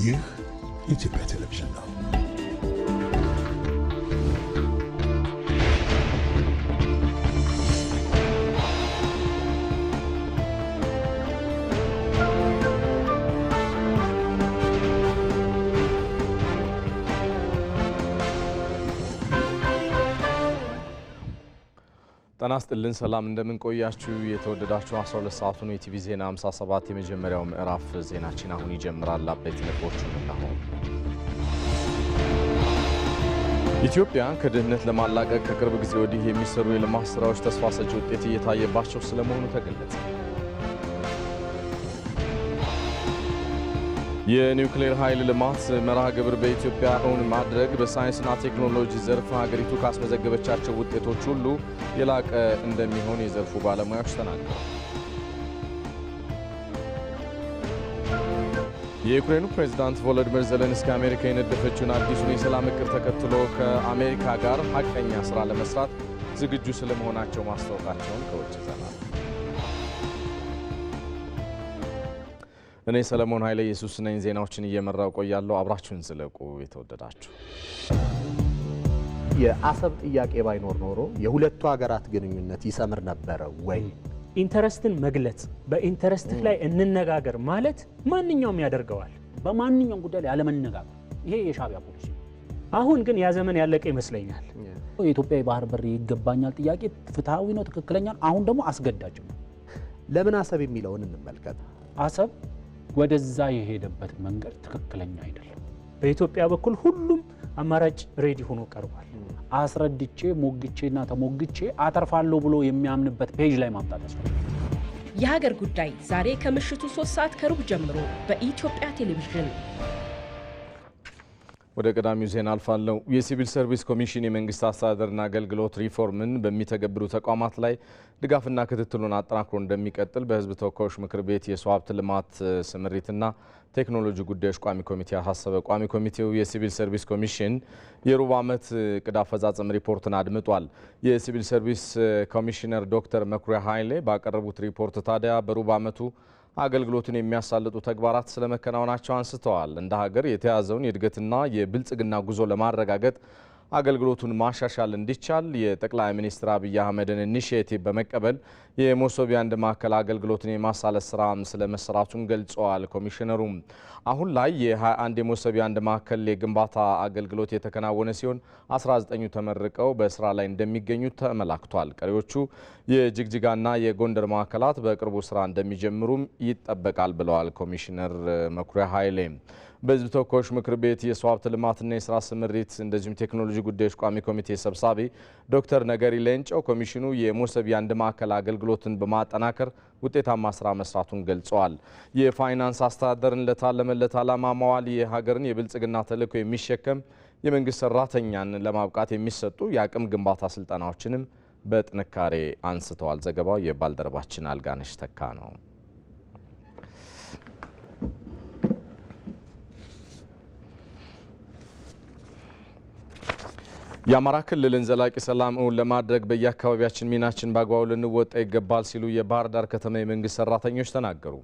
ይህ የኢትዮጵያ ቴሌቪዥን ነው። ጤና ይስጥልን ሰላም እንደምን ቆያችሁ የተወደዳችሁ 12 ሰዓቱን የቲቪ ዜና 57 የመጀመሪያው ምዕራፍ ዜናችን አሁን ይጀምራል። አበይት ነጥቦችን እነሆ። ኢትዮጵያ ከድህነት ለማላቀቅ ከቅርብ ጊዜ ወዲህ የሚሰሩ የልማት ስራዎች ተስፋ ሰጪ ውጤት እየታየባቸው ስለመሆኑ ተገለጸ። የኒውክሌር ኃይል ልማት መርሃ ግብር በኢትዮጵያ እውን ማድረግ በሳይንስና ቴክኖሎጂ ዘርፍ ሀገሪቱ ካስመዘገበቻቸው ውጤቶች ሁሉ የላቀ እንደሚሆን የዘርፉ ባለሙያዎች ተናገሩ። የዩክሬኑ ፕሬዝዳንት ቮሎዲሚር ዜሌንስኪ አሜሪካ የነደፈችውን አዲሱን የሰላም እቅድ ተከትሎ ከአሜሪካ ጋር ሀቀኛ ስራ ለመስራት ዝግጁ ስለመሆናቸው ማስታወቃቸውን ከውጭ ይዘናል። እኔ ሰለሞን ኃይለ ኢየሱስ ነኝ። ዜናዎችን እየመራው ቆያለሁ። አብራችሁን ዝለቁ። የተወደዳችሁ የአሰብ ጥያቄ ባይኖር ኖሮ የሁለቱ ሀገራት ግንኙነት ይሰምር ነበረ ወይ? ኢንተረስትን መግለጽ በኢንተረስት ላይ እንነጋገር ማለት ማንኛውም ያደርገዋል። በማንኛውም ጉዳይ ላይ አለመነጋገር ይሄ የሻዕቢያ ፖሊሲ። አሁን ግን ያ ዘመን ያለቀ ይመስለኛል። የኢትዮጵያ የባህር በር ይገባኛል ጥያቄ ፍትሃዊ ነው፣ ትክክለኛ ነው። አሁን ደግሞ አስገዳጅ ነው። ለምን አሰብ የሚለውን እንመልከት። አሰብ ወደዛ የሄደበት መንገድ ትክክለኛ አይደለም። በኢትዮጵያ በኩል ሁሉም አማራጭ ሬዲ ሆኖ ቀርቧል። አስረድቼ ሞግቼና ተሞግቼ አተርፋለሁ ብሎ የሚያምንበት ፔጅ ላይ ማምጣት ያስፈልጋል። የሀገር ጉዳይ ዛሬ ከምሽቱ 3 ሰዓት ከሩብ ጀምሮ በኢትዮጵያ ቴሌቪዥን። ወደ ቀዳሚው ዜና አልፋለሁ። የሲቪል ሰርቪስ ኮሚሽን የመንግስት አስተዳደርና አገልግሎት ሪፎርምን በሚተገብሩ ተቋማት ላይ ድጋፍና ክትትሉን አጠናክሮ እንደሚቀጥል በሕዝብ ተወካዮች ምክር ቤት የሰው ሀብት ልማት ስምሪትና ቴክኖሎጂ ጉዳዮች ቋሚ ኮሚቴ አሳሰበ። ቋሚ ኮሚቴው የሲቪል ሰርቪስ ኮሚሽን የሩብ ዓመት እቅድ አፈጻጸም ሪፖርትን አድምጧል። የሲቪል ሰርቪስ ኮሚሽነር ዶክተር መኩሪያ ኃይሌ ባቀረቡት ሪፖርት ታዲያ በሩብ ዓመቱ አገልግሎቱን የሚያሳልጡ ተግባራት ስለመከናወናቸው አንስተዋል። እንደ ሀገር የተያዘውን የእድገትና የብልጽግና ጉዞ ለማረጋገጥ አገልግሎቱን ማሻሻል እንዲቻል የጠቅላይ ሚኒስትር አብይ አህመድን ኢኒሺዬቲቭ በመቀበል የመሶብ የአንድ ማዕከል አገልግሎትን የማሳለጥ ስራ ስለመሰራቱን ገልጸዋል። ኮሚሽነሩም አሁን ላይ የ21 የመሶብ የአንድ ማዕከል የግንባታ አገልግሎት የተከናወነ ሲሆን 19ኙ ተመርቀው በስራ ላይ እንደሚገኙ ተመላክቷል። ቀሪዎቹ የጅግጅጋና የጎንደር ማዕከላት በቅርቡ ስራ እንደሚጀምሩም ይጠበቃል ብለዋል ኮሚሽነር መኩሪያ ኃይሌ። በሕዝብ ተወካዮች ምክር ቤት የሰው ሀብት ልማትና የስራ ስምሪት እንደዚሁም ቴክኖሎጂ ጉዳዮች ቋሚ ኮሚቴ ሰብሳቢ ዶክተር ነገሪ ሌንጨው ኮሚሽኑ የመሶብ የአንድ ማዕከል አገልግሎትን በማጠናከር ውጤታማ ስራ መስራቱን ገልጸዋል። የፋይናንስ አስተዳደርን ለታለመለት ዓላማ ማዋል የሀገርን የብልጽግና ተልዕኮ የሚሸከም የመንግስት ሰራተኛን ለማብቃት የሚሰጡ የአቅም ግንባታ ስልጠናዎችንም በጥንካሬ አንስተዋል። ዘገባው የባልደረባችን አልጋነሽ ተካ ነው። የአማራ ክልልን ዘላቂ ሰላም እውን ለማድረግ በየአካባቢያችን ሚናችን በአግባቡ ልንወጣ ይገባል ሲሉ የባህር ዳር ከተማ የመንግስት ሰራተኞች ተናገሩ።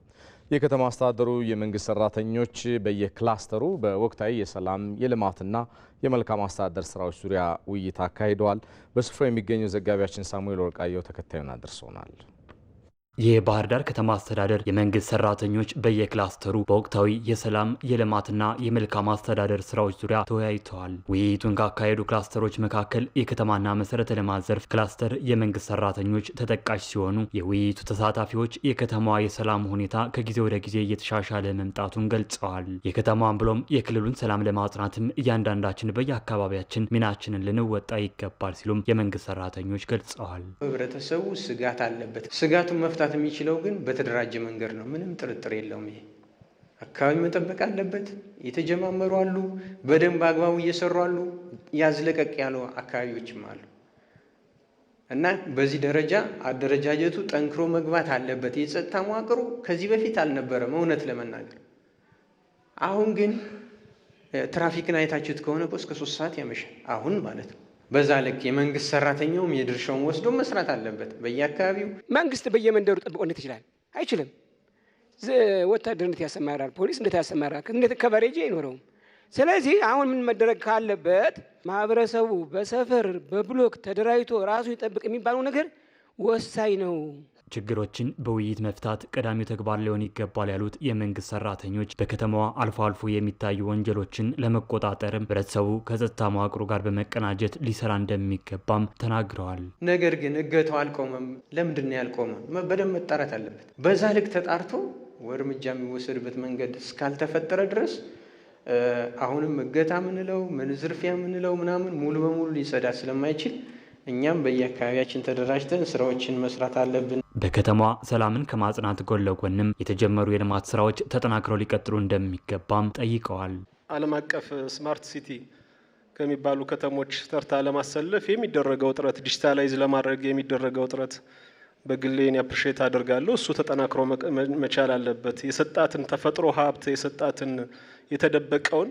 የከተማ አስተዳደሩ የመንግስት ሰራተኞች በየክላስተሩ በወቅታዊ የሰላም የልማትና የመልካም አስተዳደር ስራዎች ዙሪያ ውይይት አካሂደዋል። በስፍራው የሚገኘው ዘጋቢያችን ሳሙኤል ወርቃየው ተከታዩን አድርሶናል። የባህር ዳር ከተማ አስተዳደር የመንግስት ሰራተኞች በየክላስተሩ በወቅታዊ የሰላም የልማትና የመልካም አስተዳደር ስራዎች ዙሪያ ተወያይተዋል። ውይይቱን ካካሄዱ ክላስተሮች መካከል የከተማና መሰረተ ልማት ዘርፍ ክላስተር የመንግስት ሰራተኞች ተጠቃሽ ሲሆኑ የውይይቱ ተሳታፊዎች የከተማዋ የሰላም ሁኔታ ከጊዜ ወደ ጊዜ እየተሻሻለ መምጣቱን ገልጸዋል። የከተማዋን ብሎም የክልሉን ሰላም ለማጽናትም እያንዳንዳችን በየአካባቢያችን ሚናችንን ልንወጣ ይገባል ሲሉም የመንግስት ሰራተኞች ገልጸዋል። ህብረተሰቡ ስጋት አለበት። ስጋቱን መፍታት የሚችለው ግን በተደራጀ መንገድ ነው። ምንም ጥርጥር የለውም። ይሄ አካባቢ መጠበቅ አለበት። የተጀማመሩ አሉ፣ በደንብ አግባቡ እየሰሩ አሉ፣ ያዝለቀቅ ያሉ አካባቢዎችም አሉ እና በዚህ ደረጃ አደረጃጀቱ ጠንክሮ መግባት አለበት። የጸጥታ መዋቅሩ ከዚህ በፊት አልነበረም እውነት ለመናገር። አሁን ግን ትራፊክን አይታችሁት ከሆነ እስከ 3 ሰዓት ያመሻል አሁን ማለት ነው። በዛ ልክ የመንግስት ሰራተኛውም የድርሻውን ወስዶ መስራት አለበት። በየአካባቢው መንግስት በየመንደሩ ጠብቆነት ይችላል አይችልም። ወታደርነት ያሰማራል፣ ፖሊስ እንዴት ያሰማራል? እንዴት ከቨሬጅ አይኖረውም። ስለዚህ አሁን ምን መደረግ ካለበት ማህበረሰቡ በሰፈር በብሎክ ተደራጅቶ ራሱ ይጠብቅ የሚባለው ነገር ወሳኝ ነው። ችግሮችን በውይይት መፍታት ቀዳሚው ተግባር ሊሆን ይገባል ያሉት የመንግስት ሰራተኞች በከተማዋ አልፎ አልፎ የሚታዩ ወንጀሎችን ለመቆጣጠርም ህብረተሰቡ ከጸጥታ መዋቅሩ ጋር በመቀናጀት ሊሰራ እንደሚገባም ተናግረዋል። ነገር ግን እገታው አልቆመም። ለምንድን ነው ያልቆመው? በደንብ መጣራት አለበት። በዛ ልክ ተጣርቶ እርምጃ የሚወሰድበት መንገድ እስካልተፈጠረ ድረስ አሁንም እገታ ምንለው ምን ዝርፊያ ምንለው ምናምን ሙሉ በሙሉ ሊጸዳ ስለማይችል እኛም በየአካባቢያችን ተደራጅተን ስራዎችን መስራት አለብን። በከተማዋ ሰላምን ከማጽናት ጎን ለጎንም የተጀመሩ የልማት ስራዎች ተጠናክረው ሊቀጥሉ እንደሚገባም ጠይቀዋል። ዓለም አቀፍ ስማርት ሲቲ ከሚባሉ ከተሞች ተርታ ለማሰለፍ የሚደረገው ጥረት፣ ዲጂታላይዝ ለማድረግ የሚደረገው ጥረት በግሌን አፕሪሼት አደርጋለሁ። እሱ ተጠናክሮ መቻል አለበት። የሰጣትን ተፈጥሮ ሀብት የሰጣትን የተደበቀውን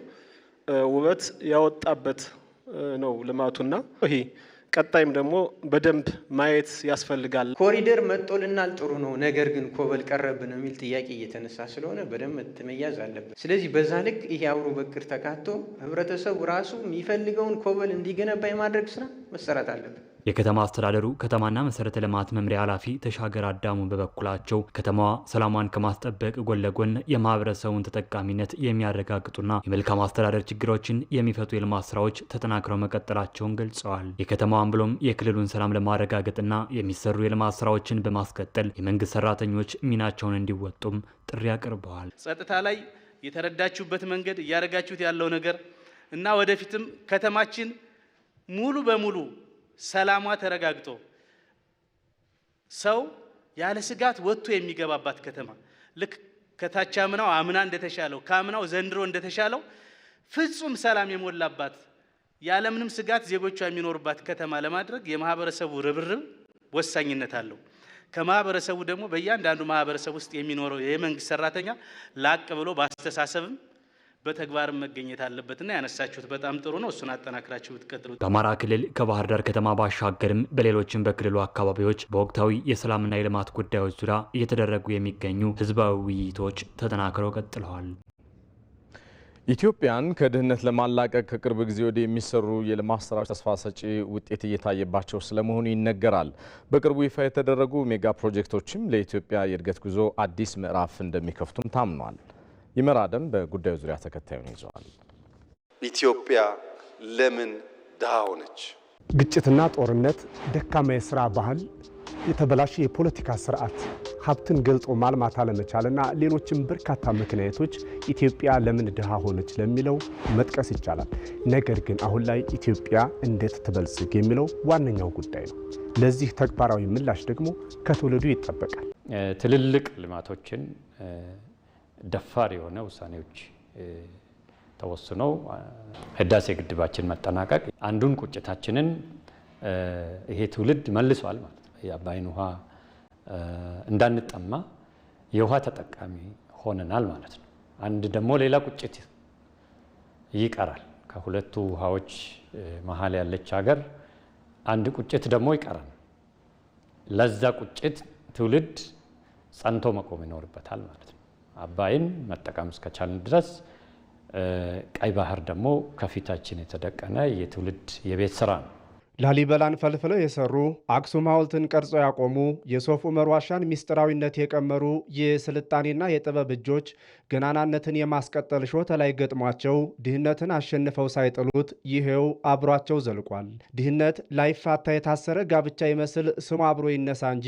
ውበት ያወጣበት ነው ልማቱና ይሄ ቀጣይም ደግሞ በደንብ ማየት ያስፈልጋል። ኮሪደር መጥቶልናል፣ ጥሩ ነው። ነገር ግን ኮበል ቀረብን የሚል ጥያቄ እየተነሳ ስለሆነ በደንብ መያዝ አለበት። ስለዚህ በዛ ልክ ይሄ አብሮ በቅር ተካቶ ህብረተሰቡ ራሱ የሚፈልገውን ኮበል እንዲገነባ የማድረግ ስራ መሰራት አለበት። የከተማ አስተዳደሩ ከተማና መሰረተ ልማት መምሪያ ኃላፊ ተሻገር አዳሙ በበኩላቸው ከተማዋ ሰላሟን ከማስጠበቅ ጎን ለጎን የማህበረሰቡን ተጠቃሚነት የሚያረጋግጡና የመልካም አስተዳደር ችግሮችን የሚፈቱ የልማት ስራዎች ተጠናክረው መቀጠላቸውን ገልጸዋል። የከተማዋን ብሎም የክልሉን ሰላም ለማረጋገጥና የሚሰሩ የልማት ስራዎችን በማስቀጠል የመንግስት ሰራተኞች ሚናቸውን እንዲወጡም ጥሪ አቅርበዋል። ጸጥታ ላይ የተረዳችሁበት መንገድ እያደረጋችሁት ያለው ነገር እና ወደፊትም ከተማችን ሙሉ በሙሉ ሰላሟ ተረጋግጦ ሰው ያለ ስጋት ወጥቶ የሚገባባት ከተማ ልክ ከታች አምና እንደተሻለው ከአምናው ዘንድሮ እንደተሻለው ፍጹም ሰላም የሞላባት ያለምንም ስጋት ዜጎቿ የሚኖሩባት ከተማ ለማድረግ የማህበረሰቡ ርብርብ ወሳኝነት አለው። ከማህበረሰቡ ደግሞ በእያንዳንዱ ማህበረሰብ ውስጥ የሚኖረው የመንግስት ሰራተኛ ላቅ ብሎ ባስተሳሰብም በተግባር መገኘት አለበትና ያነሳችሁት በጣም ጥሩ ነው። እሱን አጠናክራችሁ ብትቀጥሉ። በአማራ ክልል ከባህር ዳር ከተማ ባሻገርም በሌሎችም በክልሉ አካባቢዎች በወቅታዊ የሰላምና የልማት ጉዳዮች ዙሪያ እየተደረጉ የሚገኙ ህዝባዊ ውይይቶች ተጠናክረው ቀጥለዋል። ኢትዮጵያን ከድህነት ለማላቀቅ ከቅርብ ጊዜ ወዲህ የሚሰሩ የልማት ስራዎች ተስፋ ሰጪ ውጤት እየታየባቸው ስለመሆኑ ይነገራል። በቅርቡ ይፋ የተደረጉ ሜጋ ፕሮጀክቶችም ለኢትዮጵያ የእድገት ጉዞ አዲስ ምዕራፍ እንደሚከፍቱም ታምኗል። ይመር አደም በጉዳዩ ዙሪያ ተከታዩን ይዘዋል። ኢትዮጵያ ለምን ድሃ ሆነች? ግጭትና ጦርነት፣ ደካማ የስራ ባህል፣ የተበላሸ የፖለቲካ ስርዓት፣ ሀብትን ገልጾ ማልማት አለመቻልና ሌሎችም በርካታ ምክንያቶች ኢትዮጵያ ለምን ድሃ ሆነች ለሚለው መጥቀስ ይቻላል። ነገር ግን አሁን ላይ ኢትዮጵያ እንዴት ትበልጽግ የሚለው ዋነኛው ጉዳይ ነው። ለዚህ ተግባራዊ ምላሽ ደግሞ ከትውልዱ ይጠበቃል። ትልልቅ ልማቶችን ደፋር የሆነ ውሳኔዎች ተወስነው ህዳሴ ግድባችን መጠናቀቅ አንዱን ቁጭታችንን ይሄ ትውልድ መልሷል ማለት ነው። የአባይን ውሃ እንዳንጠማ የውሃ ተጠቃሚ ሆነናል ማለት ነው። አንድ ደግሞ ሌላ ቁጭት ይቀራል። ከሁለቱ ውሃዎች መሀል ያለች ሀገር አንድ ቁጭት ደግሞ ይቀራል። ለዛ ቁጭት ትውልድ ጸንቶ መቆም ይኖርበታል ማለት ነው። አባይን መጠቀም እስከቻልን ድረስ ቀይ ባህር ደግሞ ከፊታችን የተደቀነ የትውልድ የቤት ስራ ነው። ላሊበላን ፈልፍለው የሰሩ አክሱም ሐውልትን ቀርጸው ያቆሙ የሶፍ ዑመር ዋሻን ሚስጥራዊነት የቀመሩ የስልጣኔና የጥበብ እጆች ገናናነትን የማስቀጠል ሾተ ላይ ገጥሟቸው ድህነትን አሸንፈው ሳይጥሉት ይሄው አብሯቸው ዘልቋል። ድህነት ላይፋታ የታሰረ ጋብቻ ይመስል ስሙ አብሮ ይነሳ እንጂ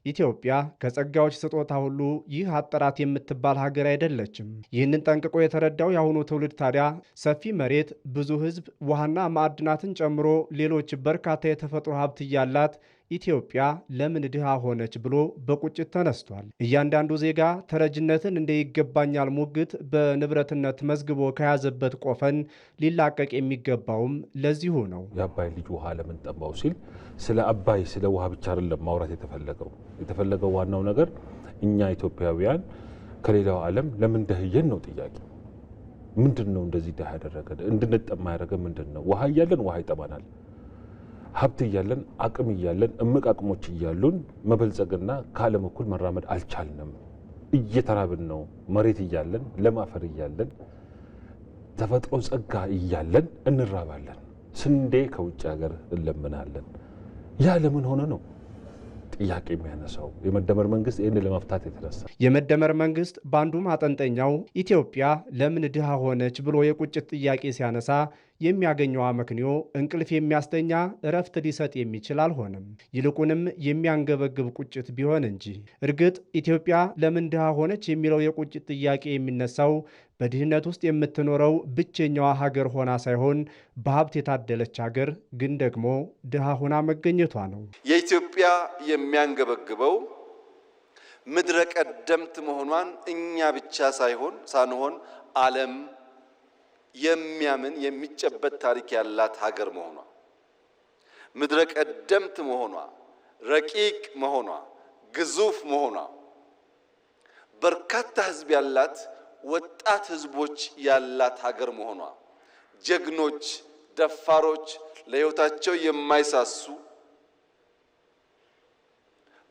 ኢትዮጵያ ከጸጋዎች ስጦታ ሁሉ ይህ አጠራት የምትባል ሀገር አይደለችም። ይህንን ጠንቅቆ የተረዳው የአሁኑ ትውልድ ታዲያ ሰፊ መሬት፣ ብዙ ህዝብ፣ ውሃና ማዕድናትን ጨምሮ ሌሎች በርካታ የተፈጥሮ ሀብት እያላት ኢትዮጵያ ለምን ድሃ ሆነች ብሎ በቁጭት ተነስቷል። እያንዳንዱ ዜጋ ተረጅነትን እንደ ይገባኛል ሙግት በንብረትነት መዝግቦ ከያዘበት ቆፈን ሊላቀቅ የሚገባውም ለዚሁ ነው። የአባይ ልጅ ውሃ ለምን ጠማው ሲል ስለ አባይ ስለ ውሃ ብቻ አይደለም ማውራት የተፈለገው ዋናው ነገር እኛ ኢትዮጵያውያን ከሌላው ዓለም ለምን ደህየን ነው ጥያቄ። ምንድነው እንደዚህ ድሃ ያደረገን እንድንጠማ ያደረገ ምንድነው? ውሃ እያለን ውሃ ይጠማናል። ሀብት እያለን አቅም እያለን እምቅ አቅሞች እያሉን መበልጸግና ከዓለም እኩል መራመድ አልቻልንም። እየተራብን ነው። መሬት እያለን ለም አፈር እያለን ተፈጥሮ ጸጋ እያለን እንራባለን። ስንዴ ከውጭ ሀገር እንለምናለን። ያ ለምን ሆነ ነው ጥያቄ የሚያነሳው። የመደመር መንግስት ይህን ለመፍታት የተነሳ የመደመር መንግስት በአንዱ ማጠንጠኛው ኢትዮጵያ ለምን ድሃ ሆነች ብሎ የቁጭት ጥያቄ ሲያነሳ የሚያገኘው አመክንዮ እንቅልፍ የሚያስተኛ እረፍት ሊሰጥ የሚችል አልሆነም። ይልቁንም የሚያንገበግብ ቁጭት ቢሆን እንጂ። እርግጥ ኢትዮጵያ ለምን ድሃ ሆነች የሚለው የቁጭት ጥያቄ የሚነሳው በድህነት ውስጥ የምትኖረው ብቸኛዋ ሀገር ሆና ሳይሆን በሀብት የታደለች ሀገር ግን ደግሞ ድሃ ሆና መገኘቷ ነው። የኢትዮጵያ የሚያንገበግበው ምድረ ቀደምት መሆኗን እኛ ብቻ ሳንሆን ዓለም የሚያምን የሚጨበት ታሪክ ያላት ሀገር መሆኗ፣ ምድረ ቀደምት መሆኗ፣ ረቂቅ መሆኗ፣ ግዙፍ መሆኗ፣ በርካታ ህዝብ ያላት ወጣት ህዝቦች ያላት ሀገር መሆኗ፣ ጀግኖች፣ ደፋሮች፣ ለህይወታቸው የማይሳሱ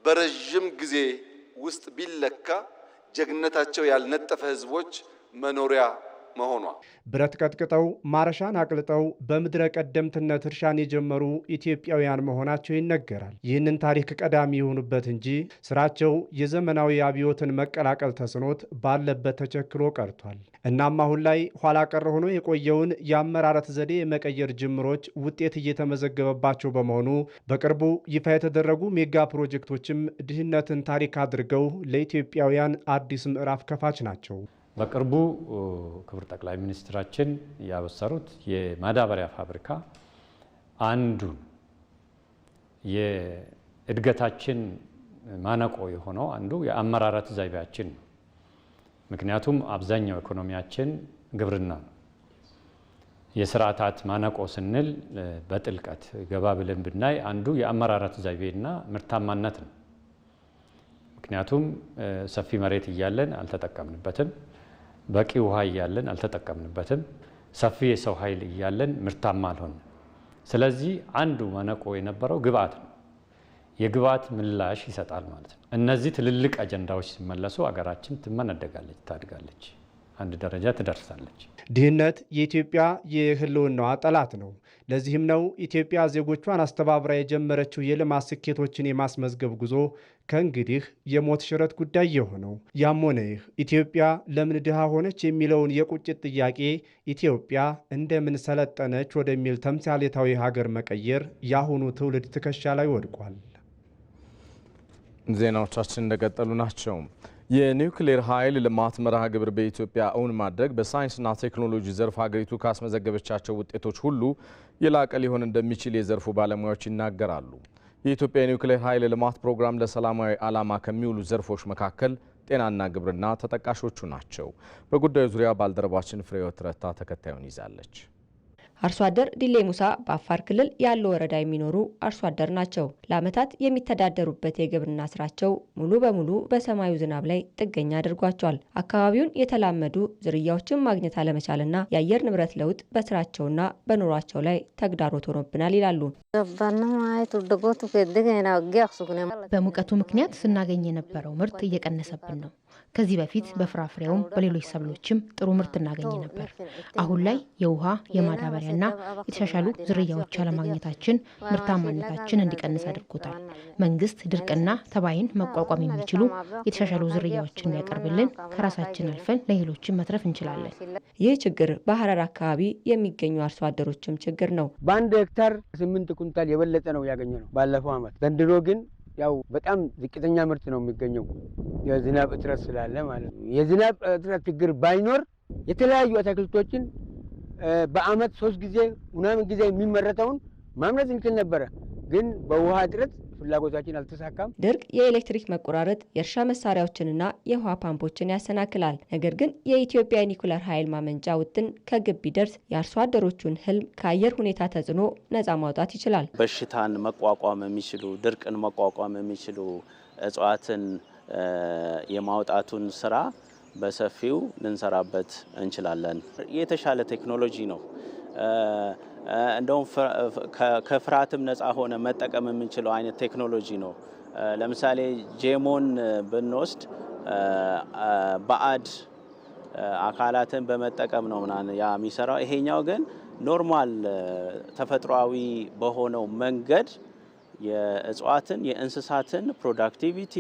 በረጅም ጊዜ ውስጥ ቢለካ ጀግነታቸው ያልነጠፈ ህዝቦች መኖሪያ መሆኗ፣ ብረት ቀጥቅጠው ማረሻን አቅልጠው በምድረ ቀደምትነት እርሻን የጀመሩ ኢትዮጵያውያን መሆናቸው ይነገራል። ይህንን ታሪክ ቀዳሚ የሆኑበት እንጂ ስራቸው የዘመናዊ አብዮትን መቀላቀል ተስኖት ባለበት ተቸክሎ ቀርቷል። እናም አሁን ላይ ኋላ ቀር ሆኖ የቆየውን የአመራረት ዘዴ የመቀየር ጅምሮች ውጤት እየተመዘገበባቸው በመሆኑ በቅርቡ ይፋ የተደረጉ ሜጋ ፕሮጀክቶችም ድህነትን ታሪክ አድርገው ለኢትዮጵያውያን አዲስ ምዕራፍ ከፋች ናቸው። በቅርቡ ክቡር ጠቅላይ ሚኒስትራችን ያበሰሩት የማዳበሪያ ፋብሪካ አንዱ የእድገታችን ማነቆ የሆነው አንዱ የአመራረት ዘይቤያችን ነው። ምክንያቱም አብዛኛው ኢኮኖሚያችን ግብርና ነው። የስርዓታት ማነቆ ስንል በጥልቀት ገባ ብለን ብናይ አንዱ የአመራረት ዘይቤና ምርታማነት ነው። ምክንያቱም ሰፊ መሬት እያለን አልተጠቀምንበትም። በቂ ውሃ እያለን አልተጠቀምንበትም። ሰፊ የሰው ኃይል እያለን ምርታማ አልሆንም። ስለዚህ አንዱ ማነቆ የነበረው ግብአት ነው። የግብአት ምላሽ ይሰጣል ማለት ነው። እነዚህ ትልልቅ አጀንዳዎች ሲመለሱ አገራችን ትመነደጋለች፣ ታድጋለች፣ አንድ ደረጃ ትደርሳለች። ድህነት የኢትዮጵያ የህልውናዋ ጠላት ነው። ለዚህም ነው ኢትዮጵያ ዜጎቿን አስተባብራ የጀመረችው የልማት ስኬቶችን የማስመዝገብ ጉዞ ከእንግዲህ የሞት ሽረት ጉዳይ የሆነው። ያም ሆነ ይህ ኢትዮጵያ ለምን ድሃ ሆነች የሚለውን የቁጭት ጥያቄ ኢትዮጵያ እንደምን ሰለጠነች ወደሚል ተምሳሌታዊ ሀገር መቀየር የአሁኑ ትውልድ ትከሻ ላይ ወድቋል። ዜናዎቻችን እንደቀጠሉ ናቸው። የኒውክሌር ኃይል ልማት መርሃ ግብር በኢትዮጵያ እውን ማድረግ በሳይንስና ቴክኖሎጂ ዘርፍ ሀገሪቱ ካስመዘገበቻቸው ውጤቶች ሁሉ የላቀ ሊሆን እንደሚችል የዘርፉ ባለሙያዎች ይናገራሉ። የኢትዮጵያ የኒውክሌር ኃይል ልማት ፕሮግራም ለሰላማዊ ዓላማ ከሚውሉ ዘርፎች መካከል ጤናና ግብርና ተጠቃሾቹ ናቸው። በጉዳዩ ዙሪያ ባልደረባችን ፍሬህይወት ረታ ተከታዩን ይዛለች። አርሶ አደር ዲሌ ሙሳ በአፋር ክልል ያለው ወረዳ የሚኖሩ አርሶ አደር ናቸው። ለዓመታት የሚተዳደሩበት የግብርና ስራቸው ሙሉ በሙሉ በሰማዩ ዝናብ ላይ ጥገኛ አድርጓቸዋል። አካባቢውን የተላመዱ ዝርያዎችን ማግኘት አለመቻልና የአየር ንብረት ለውጥ በስራቸውና በኑሯቸው ላይ ተግዳሮት ሆኖብናል ይላሉ። በሙቀቱ ምክንያት ስናገኝ የነበረው ምርት እየቀነሰብን ነው። ከዚህ በፊት በፍራፍሬውም በሌሎች ሰብሎችም ጥሩ ምርት እናገኝ ነበር። አሁን ላይ የውሃ የማዳበሪያና የተሻሻሉ ዝርያዎች አለማግኘታችን ምርታማነታችን እንዲቀንስ አድርጎታል። መንግስት ድርቅና ተባይን መቋቋም የሚችሉ የተሻሻሉ ዝርያዎችን ቢያቀርብልን ከራሳችን አልፈን ለሌሎችም መትረፍ እንችላለን። ይህ ችግር በሀረር አካባቢ የሚገኙ አርሶ አደሮችም ችግር ነው። በአንድ ሄክታር 8 ኩንታል የበለጠ ነው ያገኘ ነው ባለፈው ዓመት። ዘንድሮ ግን ያው በጣም ዝቅተኛ ምርት ነው የሚገኘው የዝናብ እጥረት ስላለ ማለት ነው። የዝናብ እጥረት ችግር ባይኖር የተለያዩ አትክልቶችን በአመት 3 ጊዜ ምናምን ጊዜ የሚመረተውን ማምረት እንችል ነበረ። ግን በውሃ እጥረት ፍላጎታችን አልተሳካም። ድርቅ፣ የኤሌክትሪክ መቆራረጥ፣ የእርሻ መሳሪያዎችንና የውሃ ፓምፖችን ያሰናክላል። ነገር ግን የኢትዮጵያ የኒኩለር ኃይል ማመንጫ ውጥን ከግብ ቢደርስ የአርሶ አደሮቹን ህልም ከአየር ሁኔታ ተጽዕኖ ነፃ ማውጣት ይችላል። በሽታን መቋቋም የሚችሉ ድርቅን መቋቋም የሚችሉ እጽዋትን የማውጣቱን ስራ በሰፊው ልንሰራበት እንችላለን። የተሻለ ቴክኖሎጂ ነው። እንደውም ከፍርሃትም ነፃ ሆነ መጠቀም የምንችለው አይነት ቴክኖሎጂ ነው። ለምሳሌ ጄሞን ብንወስድ ባዕድ አካላትን በመጠቀም ነው ያ የሚሰራው። ይሄኛው ግን ኖርማል ተፈጥሯዊ በሆነው መንገድ የእጽዋትን የእንስሳትን ፕሮዳክቲቪቲ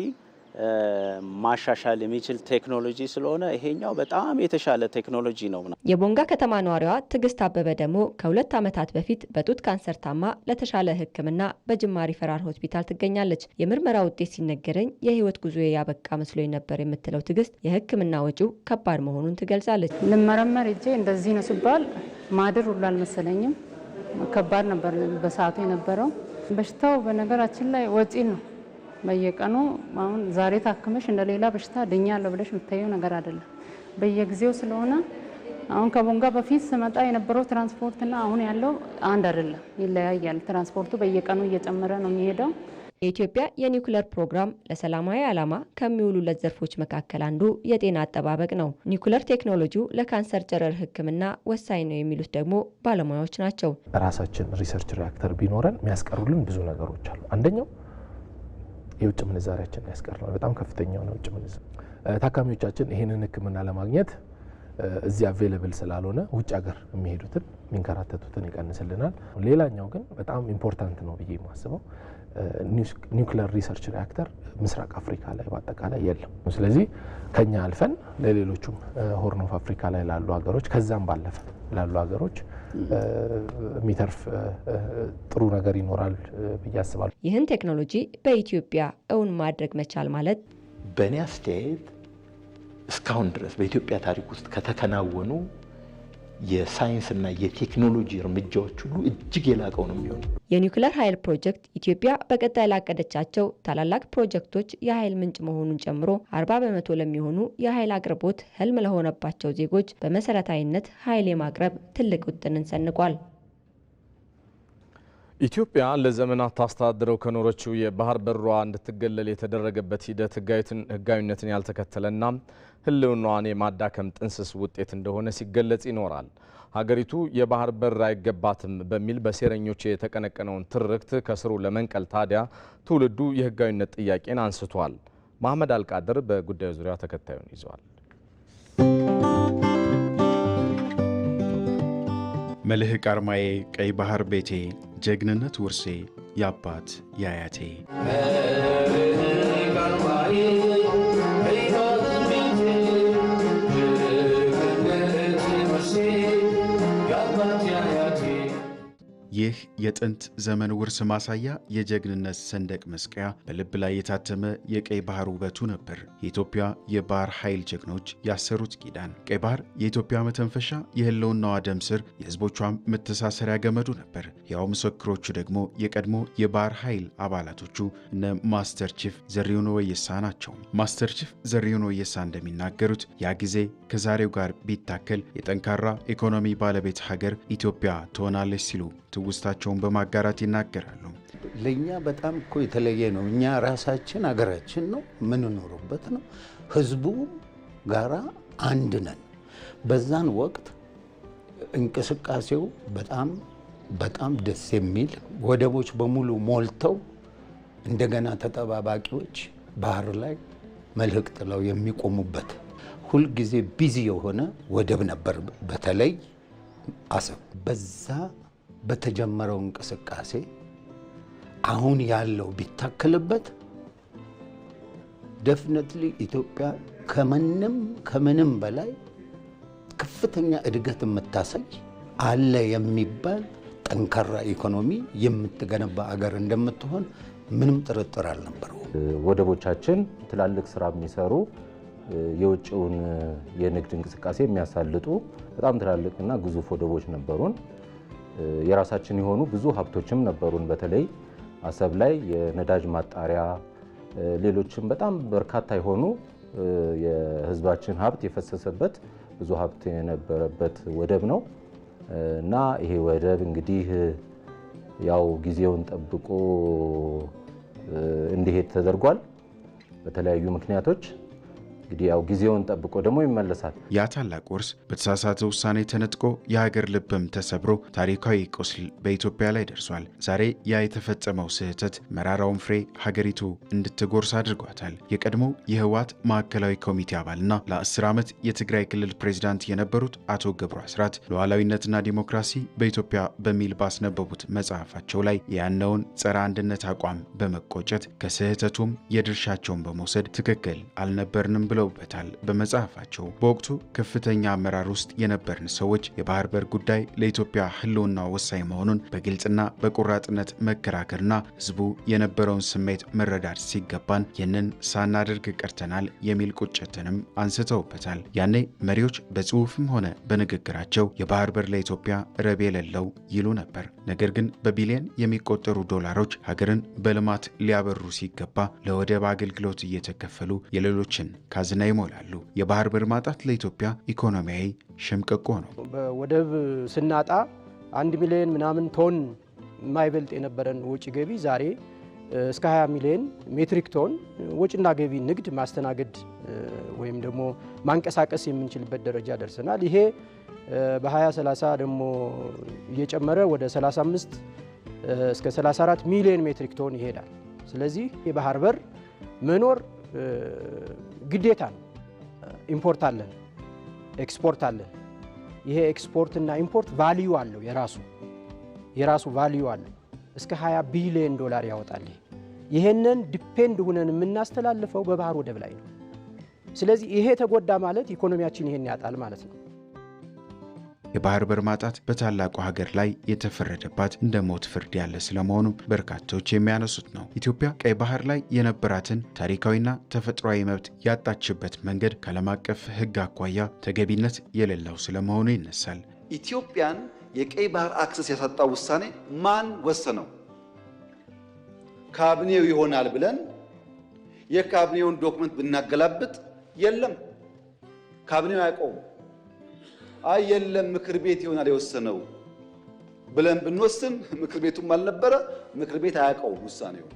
ማሻሻል የሚችል ቴክኖሎጂ ስለሆነ ይሄኛው በጣም የተሻለ ቴክኖሎጂ ነው። የቦንጋ ከተማ ነዋሪዋ ትዕግስት አበበ ደግሞ ከ2 ዓመታት በፊት በጡት ካንሰር ታማ ለተሻለ ሕክምና በጅማ ሪፈራል ሆስፒታል ትገኛለች። የምርመራ ውጤት ሲነገረኝ የህይወት ጉዞዬ ያበቃ መስሎኝ ነበር የምትለው ትዕግስት የሕክምና ወጪው ከባድ መሆኑን ትገልጻለች። ልመረመር እጄ እንደዚህ ነው ሲባል ማድር ሁሉ አልመሰለኝም። ከባድ ነበር በሰዓቱ የነበረው። በሽታው በነገራችን ላይ ወጪ ነው። በየቀኑ አሁን ዛሬ ታክመሽ እንደሌላ በሽታ ድኛለሁ ብለሽ የምታየው ነገር አይደለም። በየጊዜው ስለሆነ አሁን ከቦንጋ በፊት ስመጣ የነበረው ትራንስፖርትና አሁን ያለው አንድ አይደለም፣ ይለያያል። ትራንስፖርቱ በየቀኑ እየጨመረ ነው የሚሄደው። የኢትዮጵያ የኒውክሌር ፕሮግራም ለሰላማዊ ዓላማ ከሚውሉለት ዘርፎች መካከል አንዱ የጤና አጠባበቅ ነው። ኒውክሌር ቴክኖሎጂው ለካንሰር ጨረር ሕክምና ወሳኝ ነው የሚሉት ደግሞ ባለሙያዎች ናቸው። ራሳችን ሪሰርች ሪአክተር ቢኖረን የሚያስቀሩልን ብዙ ነገሮች አሉ። አንደኛው የውጭ ምንዛሪያችን ያስቀርናል። በጣም ከፍተኛው ነው የውጭ ምንዛሪ። ታካሚዎቻችን ይህንን ሕክምና ለማግኘት እዚህ አቬይለብል ስላልሆነ ውጭ ሀገር የሚሄዱትን የሚንከራተቱትን ይቀንስልናል። ሌላኛው ግን በጣም ኢምፖርታንት ነው ብዬ የማስበው ኒውክሌር ሪሰርች ሪአክተር ምስራቅ አፍሪካ ላይ በአጠቃላይ የለም። ስለዚህ ከኛ አልፈን ለሌሎቹም ሆርን ኦፍ አፍሪካ ላይ ላሉ ሀገሮች ከዛም ባለፈ ላሉ ሀገሮች የሚተርፍ ጥሩ ነገር ይኖራል ብዬ አስባለሁ። ይህን ቴክኖሎጂ በኢትዮጵያ እውን ማድረግ መቻል ማለት በእኔ አስተያየት እስካሁን ድረስ በኢትዮጵያ ታሪክ ውስጥ ከተከናወኑ የሳይንስና የቴክኖሎጂ እርምጃዎች ሁሉ እጅግ የላቀው ነው የሚሆነው። የኒውክሌር ኃይል ፕሮጀክት ኢትዮጵያ በቀጣይ ላቀደቻቸው ታላላቅ ፕሮጀክቶች የኃይል ምንጭ መሆኑን ጨምሮ 40 በመቶ ለሚሆኑ የኃይል አቅርቦት ህልም ለሆነባቸው ዜጎች በመሰረታዊነት ኃይል የማቅረብ ትልቅ ውጥንን ሰንቋል። ኢትዮጵያ ለዘመናት ታስተዳድረው ከኖረችው የባህር በሯ እንድትገለል የተደረገበት ሂደት ህጋዊነትን ያልተከተለና ህልውናዋን የማዳከም ጥንስስ ውጤት እንደሆነ ሲገለጽ ይኖራል። ሀገሪቱ የባህር በር አይገባትም በሚል በሴረኞች የተቀነቀነውን ትርክት ከስሩ ለመንቀል ታዲያ ትውልዱ የህጋዊነት ጥያቄን አንስቷል። መሐመድ አልቃድር በጉዳዩ ዙሪያ ተከታዩን ይዘዋል። መልህቅ አርማዬ ቀይ ባህር ቤቴ ጀግንነት ውርሴ የአባት የአያቴ ይህ የጥንት ዘመን ውርስ ማሳያ የጀግንነት ሰንደቅ መስቀያ በልብ ላይ የታተመ የቀይ ባህር ውበቱ ነበር። የኢትዮጵያ የባህር ኃይል ጀግኖች ያሰሩት ኪዳን ቀይ ባህር የኢትዮጵያ መተንፈሻ፣ የህልውናዋ ደም ስር፣ የህዝቦቿም መተሳሰሪያ ገመዱ ነበር። ያው ምስክሮቹ ደግሞ የቀድሞ የባህር ኃይል አባላቶቹ እነ ማስተር ቺፍ ዘሪሁን ወየሳ ናቸው። ማስተር ቺፍ ዘሪሁን ወየሳ እንደሚናገሩት ያ ጊዜ ከዛሬው ጋር ቢታከል የጠንካራ ኢኮኖሚ ባለቤት ሀገር ኢትዮጵያ ትሆናለች ሲሉ ትውስታቸውን በማጋራት ይናገራሉ። ለኛ በጣም እኮ የተለየ ነው። እኛ ራሳችን ሀገራችን ነው ምንኖርበት ነው። ህዝቡ ጋራ አንድ ነን። በዛን ወቅት እንቅስቃሴው በጣም ደስ የሚል ወደቦች በሙሉ ሞልተው እንደገና ተጠባባቂዎች ባህር ላይ መልህቅ ጥለው የሚቆሙበት ሁልጊዜ ቢዚ የሆነ ወደብ ነበር። በተለይ አሰብ በዛ በተጀመረው እንቅስቃሴ አሁን ያለው ቢታከልበት ደፍነትሊ ኢትዮጵያ ከምንም በላይ ከፍተኛ እድገት የምታሳይ አለ የሚባል ጠንካራ ኢኮኖሚ የምትገነባ አገር እንደምትሆን ምንም ጥርጥር አልነበረው። ወደቦቻችን ትላልቅ ስራ የሚሰሩ የውጭውን የንግድ እንቅስቃሴ የሚያሳልጡ በጣም ትላልቅና ግዙፍ ወደቦች ነበሩን። የራሳችን የሆኑ ብዙ ሀብቶችም ነበሩን። በተለይ አሰብ ላይ የነዳጅ ማጣሪያ፣ ሌሎችም በጣም በርካታ የሆኑ የህዝባችን ሀብት የፈሰሰበት ብዙ ሀብት የነበረበት ወደብ ነው እና ይሄ ወደብ እንግዲህ ያው ጊዜውን ጠብቆ እንዲሄድ ተደርጓል በተለያዩ ምክንያቶች። እንግዲህ ያው ጊዜውን ጠብቆ ደግሞ ይመለሳል። ያ ታላቅ ውርስ በተሳሳተ ውሳኔ ተነጥቆ የሀገር ልብም ተሰብሮ ታሪካዊ ቁስል በኢትዮጵያ ላይ ደርሷል። ዛሬ ያ የተፈጸመው ስህተት መራራውን ፍሬ ሀገሪቱ እንድትጎርስ አድርጓታል። የቀድሞ የህወሓት ማዕከላዊ ኮሚቴ አባልና ለ10 ዓመት የትግራይ ክልል ፕሬዝዳንት የነበሩት አቶ ገብሩ አስራት ሉዓላዊነትና ዲሞክራሲ በኢትዮጵያ በሚል ባስነበቡት መጽሐፋቸው ላይ ያነውን ጸረ አንድነት አቋም በመቆጨት ከስህተቱም የድርሻቸውን በመውሰድ ትክክል አልነበርንም ብለውበታል። በመጽሐፋቸው በወቅቱ ከፍተኛ አመራር ውስጥ የነበርን ሰዎች የባህር በር ጉዳይ ለኢትዮጵያ ህልውና ወሳኝ መሆኑን በግልጽና በቆራጥነት መከራከርና ህዝቡ የነበረውን ስሜት መረዳት ሲገባን ይህንን ሳናደርግ ቀርተናል የሚል ቁጭትንም አንስተውበታል። ያኔ መሪዎች በጽሁፍም ሆነ በንግግራቸው የባህር በር ለኢትዮጵያ ረብ የሌለው ይሉ ነበር። ነገር ግን በቢሊዮን የሚቆጠሩ ዶላሮች ሀገርን በልማት ሊያበሩ ሲገባ ለወደብ አገልግሎት እየተከፈሉ የሌሎችን ካዝና ይሞላሉ። የባህር በር ማጣት ለኢትዮጵያ ኢኮኖሚያዊ ሽምቅቆ ነው። በወደብ ስናጣ 1 ሚሊዮን ምናምን ቶን የማይበልጥ የነበረን ወጪ ገቢ ዛሬ እስከ 20 ሚሊዮን ሜትሪክ ቶን ወጪና ገቢ ንግድ ማስተናገድ ወይም ደግሞ ማንቀሳቀስ የምንችልበት ደረጃ ደርሰናል። ይሄ በ2030 ደግሞ እየጨመረ ወደ 35 እስከ 34 ሚሊዮን ሜትሪክ ቶን ይሄዳል። ስለዚህ የባህር በር መኖር ግዴታ ነው። ኢምፖርት አለን፣ ኤክስፖርት አለን። ይሄ ኤክስፖርትና ኢምፖርት ቫልዩ አለው፣ የራሱ ቫልዩ አለው። እስከ 20 ቢሊዮን ዶላር ያወጣል። ይሄንን ዲፔንድ ሆነን የምናስተላልፈው በባህር ወደብ ላይ ነው። ስለዚህ ይሄ ተጎዳ ማለት ኢኮኖሚያችን ይሄን ያጣል ማለት ነው። የባህር በር ማጣት በታላቁ ሀገር ላይ የተፈረደባት እንደ ሞት ፍርድ ያለ ስለመሆኑ በርካቶች የሚያነሱት ነው። ኢትዮጵያ ቀይ ባህር ላይ የነበራትን ታሪካዊና ተፈጥሯዊ መብት ያጣችበት መንገድ ከዓለም አቀፍ ሕግ አኳያ ተገቢነት የሌለው ስለመሆኑ ይነሳል። ኢትዮጵያን የቀይ ባህር አክሰስ ያሳጣው ውሳኔ ማን ወሰነው? ካቢኔው ይሆናል ብለን የካቢኔውን ዶክመንት ብናገላብጥ የለም፣ ካቢኔው አያውቀውም። አይ የለም ምክር ቤት ይሆናል የወሰነው ብለን ብንወስን ምክር ቤቱም አልነበረ፣ ምክር ቤት አያውቀውም ውሳኔው።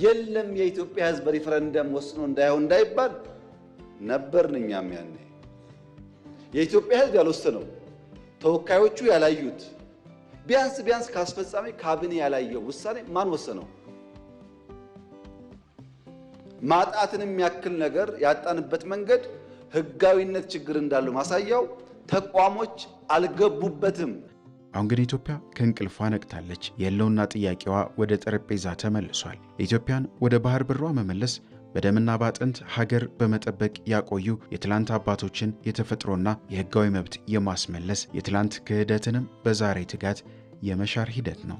የለም የኢትዮጵያ ሕዝብ በሪፈረንደም ወስኖ እንዳይሆን እንዳይባል ነበርን እኛም ያኔ። የኢትዮጵያ ሕዝብ ያልወሰነው ተወካዮቹ ያላዩት ቢያንስ ካስፈጻሚ ካቢኔ ያላየው ውሳኔ ማን ወሰነው? ማጣትን የሚያክል ነገር ያጣንበት መንገድ ህጋዊነት ችግር እንዳለው ማሳያው ተቋሞች አልገቡበትም። አሁን ግን ኢትዮጵያ ከእንቅልፏ ነቅታለች። የህልውና ጥያቄዋ ወደ ጠረጴዛ ተመልሷል። ኢትዮጵያን ወደ ባህር በሯ መመለስ በደምና ባጥንት ሀገር በመጠበቅ ያቆዩ የትላንት አባቶችን የተፈጥሮና የህጋዊ መብት የማስመለስ የትላንት ክህደትንም በዛሬ ትጋት የመሻር ሂደት ነው።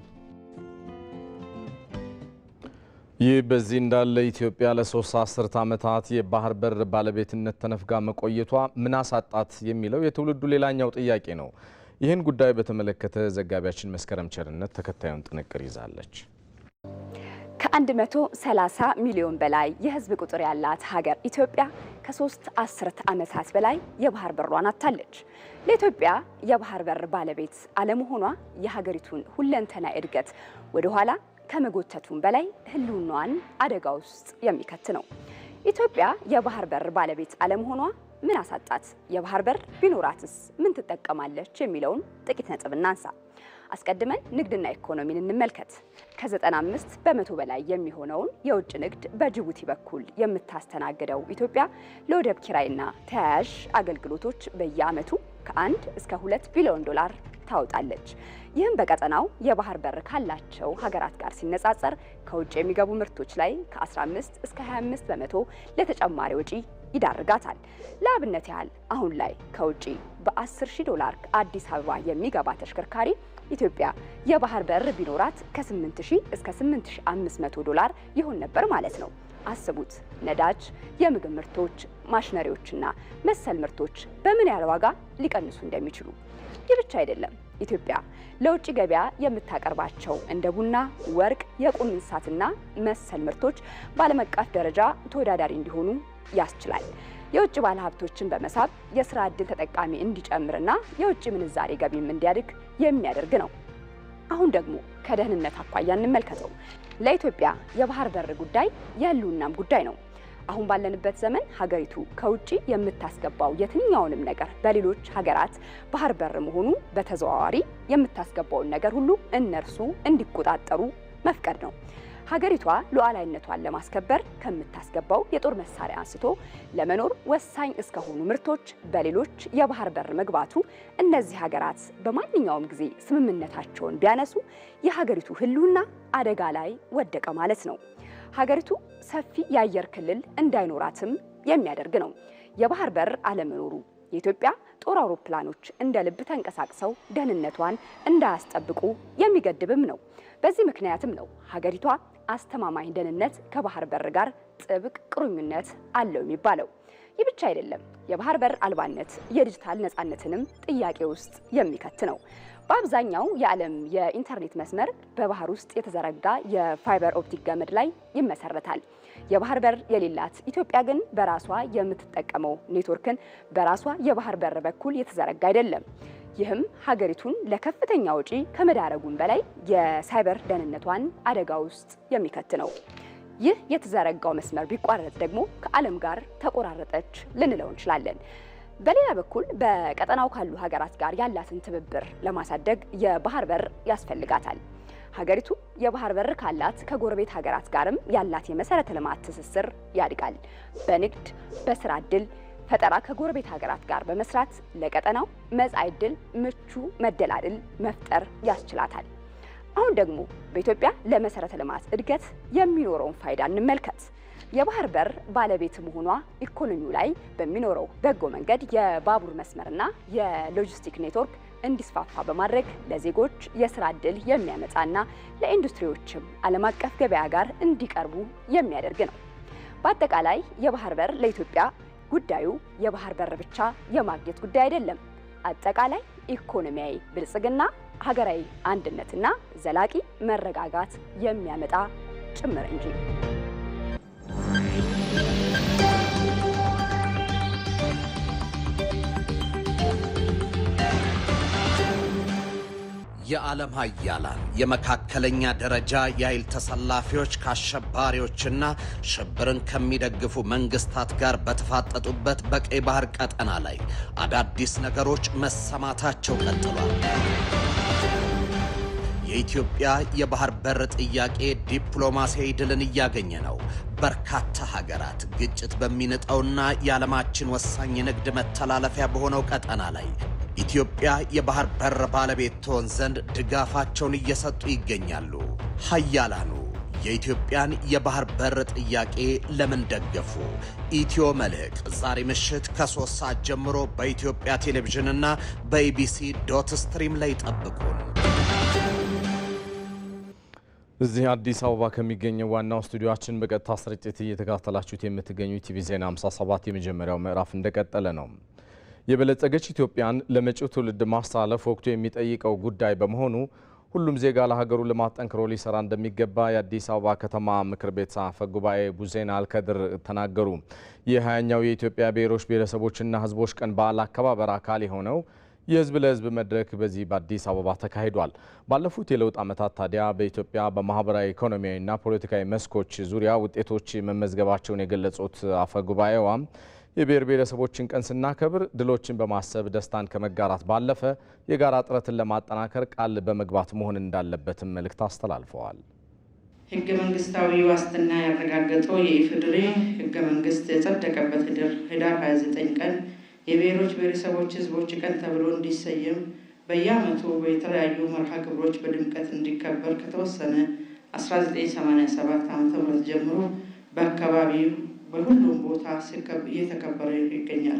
ይህ በዚህ እንዳለ ኢትዮጵያ ለ3 አስርት ዓመታት የባህር በር ባለቤትነት ተነፍጋ መቆየቷ ምን አሳጣት የሚለው የትውልዱ ሌላኛው ጥያቄ ነው። ይህን ጉዳይ በተመለከተ ዘጋቢያችን መስከረም ቸርነት ተከታዩን ጥንቅር ይዛለች። ከ130 ሚሊዮን በላይ የህዝብ ቁጥር ያላት ሀገር ኢትዮጵያ ከ3 አስርት ዓመታት በላይ የባህር በሯን አጥታለች። ለኢትዮጵያ የባህር በር ባለቤት አለመሆኗ የሀገሪቱን ሁለንተና እድገት ወደ ኋላ ከመጎተቱም በላይ ህልውናዋን አደጋ ውስጥ የሚከት ነው። ኢትዮጵያ የባህር በር ባለቤት አለመሆኗ ምን አሳጣት? የባህር በር ቢኖራትስ ምን ትጠቀማለች? የሚለውን ጥቂት ነጥብ እናንሳ። አስቀድመን ንግድና ኢኮኖሚን እንመልከት። ከ95 በመቶ በላይ የሚሆነውን የውጭ ንግድ በጅቡቲ በኩል የምታስተናግደው ኢትዮጵያ ለወደብ ኪራይና ተያያዥ አገልግሎቶች በየዓመቱ ከ1 እስከ 2 ቢሊዮን ዶላር ታወጣለች። ይህም በቀጠናው የባህር በር ካላቸው ሀገራት ጋር ሲነጻጸር ከውጭ የሚገቡ ምርቶች ላይ ከ15 እስከ 25 በመቶ ለተጨማሪ ወጪ ይዳርጋታል። ለአብነት ያህል አሁን ላይ ከውጭ በ10,000 ዶላር አዲስ አበባ የሚገባ ተሽከርካሪ ኢትዮጵያ የባህር በር ቢኖራት ከ8,000 እስከ 8,500 ዶላር ይሆን ነበር ማለት ነው። አስቡት፣ ነዳጅ፣ የምግብ ምርቶች፣ ማሽነሪዎችና መሰል ምርቶች በምን ያህል ዋጋ ሊቀንሱ እንደሚችሉ። ይህ ብቻ አይደለም። ኢትዮጵያ ለውጭ ገበያ የምታቀርባቸው እንደ ቡና፣ ወርቅ፣ የቁም እንስሳትና መሰል ምርቶች በዓለም አቀፍ ደረጃ ተወዳዳሪ እንዲሆኑ ያስችላል። የውጭ ባለሀብቶችን በመሳብ የስራ ዕድል ተጠቃሚ እንዲጨምርና የውጭ ምንዛሬ ገቢም እንዲያድግ የሚያደርግ ነው። አሁን ደግሞ ከደህንነት አኳያ እንመልከተው። ለኢትዮጵያ የባህር በር ጉዳይ የህልውናም ጉዳይ ነው። አሁን ባለንበት ዘመን ሀገሪቱ ከውጪ የምታስገባው የትኛውንም ነገር በሌሎች ሀገራት ባህር በር መሆኑ በተዘዋዋሪ የምታስገባውን ነገር ሁሉ እነርሱ እንዲቆጣጠሩ መፍቀድ ነው። ሀገሪቷ ሉዓላዊነቷን ለማስከበር ከምታስገባው የጦር መሳሪያ አንስቶ ለመኖር ወሳኝ እስከሆኑ ምርቶች በሌሎች የባህር በር መግባቱ እነዚህ ሀገራት በማንኛውም ጊዜ ስምምነታቸውን ቢያነሱ የሀገሪቱ ሕልውና አደጋ ላይ ወደቀ ማለት ነው። ሀገሪቱ ሰፊ የአየር ክልል እንዳይኖራትም የሚያደርግ ነው። የባህር በር አለመኖሩ የኢትዮጵያ ጦር አውሮፕላኖች እንደ ልብ ተንቀሳቅሰው ደህንነቷን እንዳያስጠብቁ የሚገድብም ነው። በዚህ ምክንያትም ነው ሀገሪቷ አስተማማኝ ደህንነት ከባህር በር ጋር ጥብቅ ቁርኝነት አለው የሚባለው። ይህ ብቻ አይደለም። የባህር በር አልባነት የዲጂታል ነፃነትንም ጥያቄ ውስጥ የሚከት ነው። በአብዛኛው የዓለም የኢንተርኔት መስመር በባህር ውስጥ የተዘረጋ የፋይበር ኦፕቲክ ገመድ ላይ ይመሰረታል። የባህር በር የሌላት ኢትዮጵያ ግን በራሷ የምትጠቀመው ኔትወርክን በራሷ የባህር በር በኩል የተዘረጋ አይደለም። ይህም ሀገሪቱን ለከፍተኛ ወጪ ከመዳረጉም በላይ የሳይበር ደህንነቷን አደጋ ውስጥ የሚከት ነው። ይህ የተዘረጋው መስመር ቢቋረጥ ደግሞ ከዓለም ጋር ተቆራረጠች ልንለው እንችላለን። በሌላ በኩል በቀጠናው ካሉ ሀገራት ጋር ያላትን ትብብር ለማሳደግ የባህር በር ያስፈልጋታል። ሀገሪቱ የባህር በር ካላት ከጎረቤት ሀገራት ጋርም ያላት የመሰረተ ልማት ትስስር ያድጋል። በንግድ፣ በስራ ዕድል ፈጠራ ከጎረቤት ሀገራት ጋር በመስራት ለቀጠናው መጻኢ ዕድል ምቹ መደላድል መፍጠር ያስችላታል። አሁን ደግሞ በኢትዮጵያ ለመሰረተ ልማት እድገት የሚኖረውን ፋይዳ እንመልከት። የባህር በር ባለቤት መሆኗ ኢኮኖሚው ላይ በሚኖረው በጎ መንገድ የባቡር መስመርና የሎጂስቲክ ኔትወርክ እንዲስፋፋ በማድረግ ለዜጎች የስራ ዕድል የሚያመጣና ለኢንዱስትሪዎችም ዓለም አቀፍ ገበያ ጋር እንዲቀርቡ የሚያደርግ ነው። በአጠቃላይ የባህር በር ለኢትዮጵያ ጉዳዩ የባህር በር ብቻ የማግኘት ጉዳይ አይደለም። አጠቃላይ ኢኮኖሚያዊ ብልጽግና፣ ሀገራዊ አንድነትና ዘላቂ መረጋጋት የሚያመጣ ጭምር እንጂ። የዓለም ሀያላን የመካከለኛ ደረጃ የኃይል ተሰላፊዎች ከአሸባሪዎችና ሽብርን ከሚደግፉ መንግስታት ጋር በተፋጠጡበት በቀይ ባህር ቀጠና ላይ አዳዲስ ነገሮች መሰማታቸው ቀጥሏል። የኢትዮጵያ የባህር በር ጥያቄ ዲፕሎማሲያዊ ድልን እያገኘ ነው። በርካታ ሀገራት ግጭት በሚንጠውና የዓለማችን ወሳኝ የንግድ መተላለፊያ በሆነው ቀጠና ላይ ኢትዮጵያ የባህር በር ባለቤት ትሆን ዘንድ ድጋፋቸውን እየሰጡ ይገኛሉ። ሀያላኑ የኢትዮጵያን የባህር በር ጥያቄ ለምን ደገፉ? ኢትዮ መልሕቅ ዛሬ ምሽት ከ3 ሰዓት ጀምሮ በኢትዮጵያ ቴሌቪዥንና በኢቢሲ ዶት ስትሪም ላይ ጠብቁን። እዚህ አዲስ አበባ ከሚገኘው ዋናው ስቱዲዮአችን በቀጥታ ስርጭት እየተከታተላችሁት የምትገኙ ቲቪ ዜና 57 የመጀመሪያው ምዕራፍ እንደቀጠለ ነው። የበለጸገች ኢትዮጵያን ለመጪው ትውልድ ማስተላለፍ ወቅቱ የሚጠይቀው ጉዳይ በመሆኑ ሁሉም ዜጋ ለሀገሩ ልማት ጠንክሮ ሊሰራ እንደሚገባ የአዲስ አበባ ከተማ ምክር ቤት አፈ ጉባኤ ቡዜና አልከድር ተናገሩ። የ20ኛው የኢትዮጵያ ብሔሮች ብሔረሰቦችና ሕዝቦች ቀን በዓል አከባበር አካል የሆነው የህዝብ ለህዝብ መድረክ በዚህ በአዲስ አበባ ተካሂዷል። ባለፉት የለውጥ ዓመታት ታዲያ በኢትዮጵያ በማህበራዊ ኢኮኖሚያዊና ፖለቲካዊ መስኮች ዙሪያ ውጤቶች መመዝገባቸውን የገለጹት አፈ ጉባኤዋም የብሔር ብሔረሰቦችን ቀን ስናከብር ድሎችን በማሰብ ደስታን ከመጋራት ባለፈ የጋራ ጥረትን ለማጠናከር ቃል በመግባት መሆን እንዳለበትም መልእክት አስተላልፈዋል። ህገ መንግስታዊ ዋስትና ያረጋገጠው የኢፌዴሪ ህገ መንግስት የጸደቀበት ህዳር 29 ቀን የብሔሮች ብሔረሰቦች ህዝቦች ቀን ተብሎ እንዲሰየም በየዓመቱ በተለያዩ መርሃ ግብሮች በድምቀት እንዲከበር ከተወሰነ 1987 ዓ.ም ጀምሮ በአካባቢው በሁሉም ቦታ እየተከበረ ይገኛል።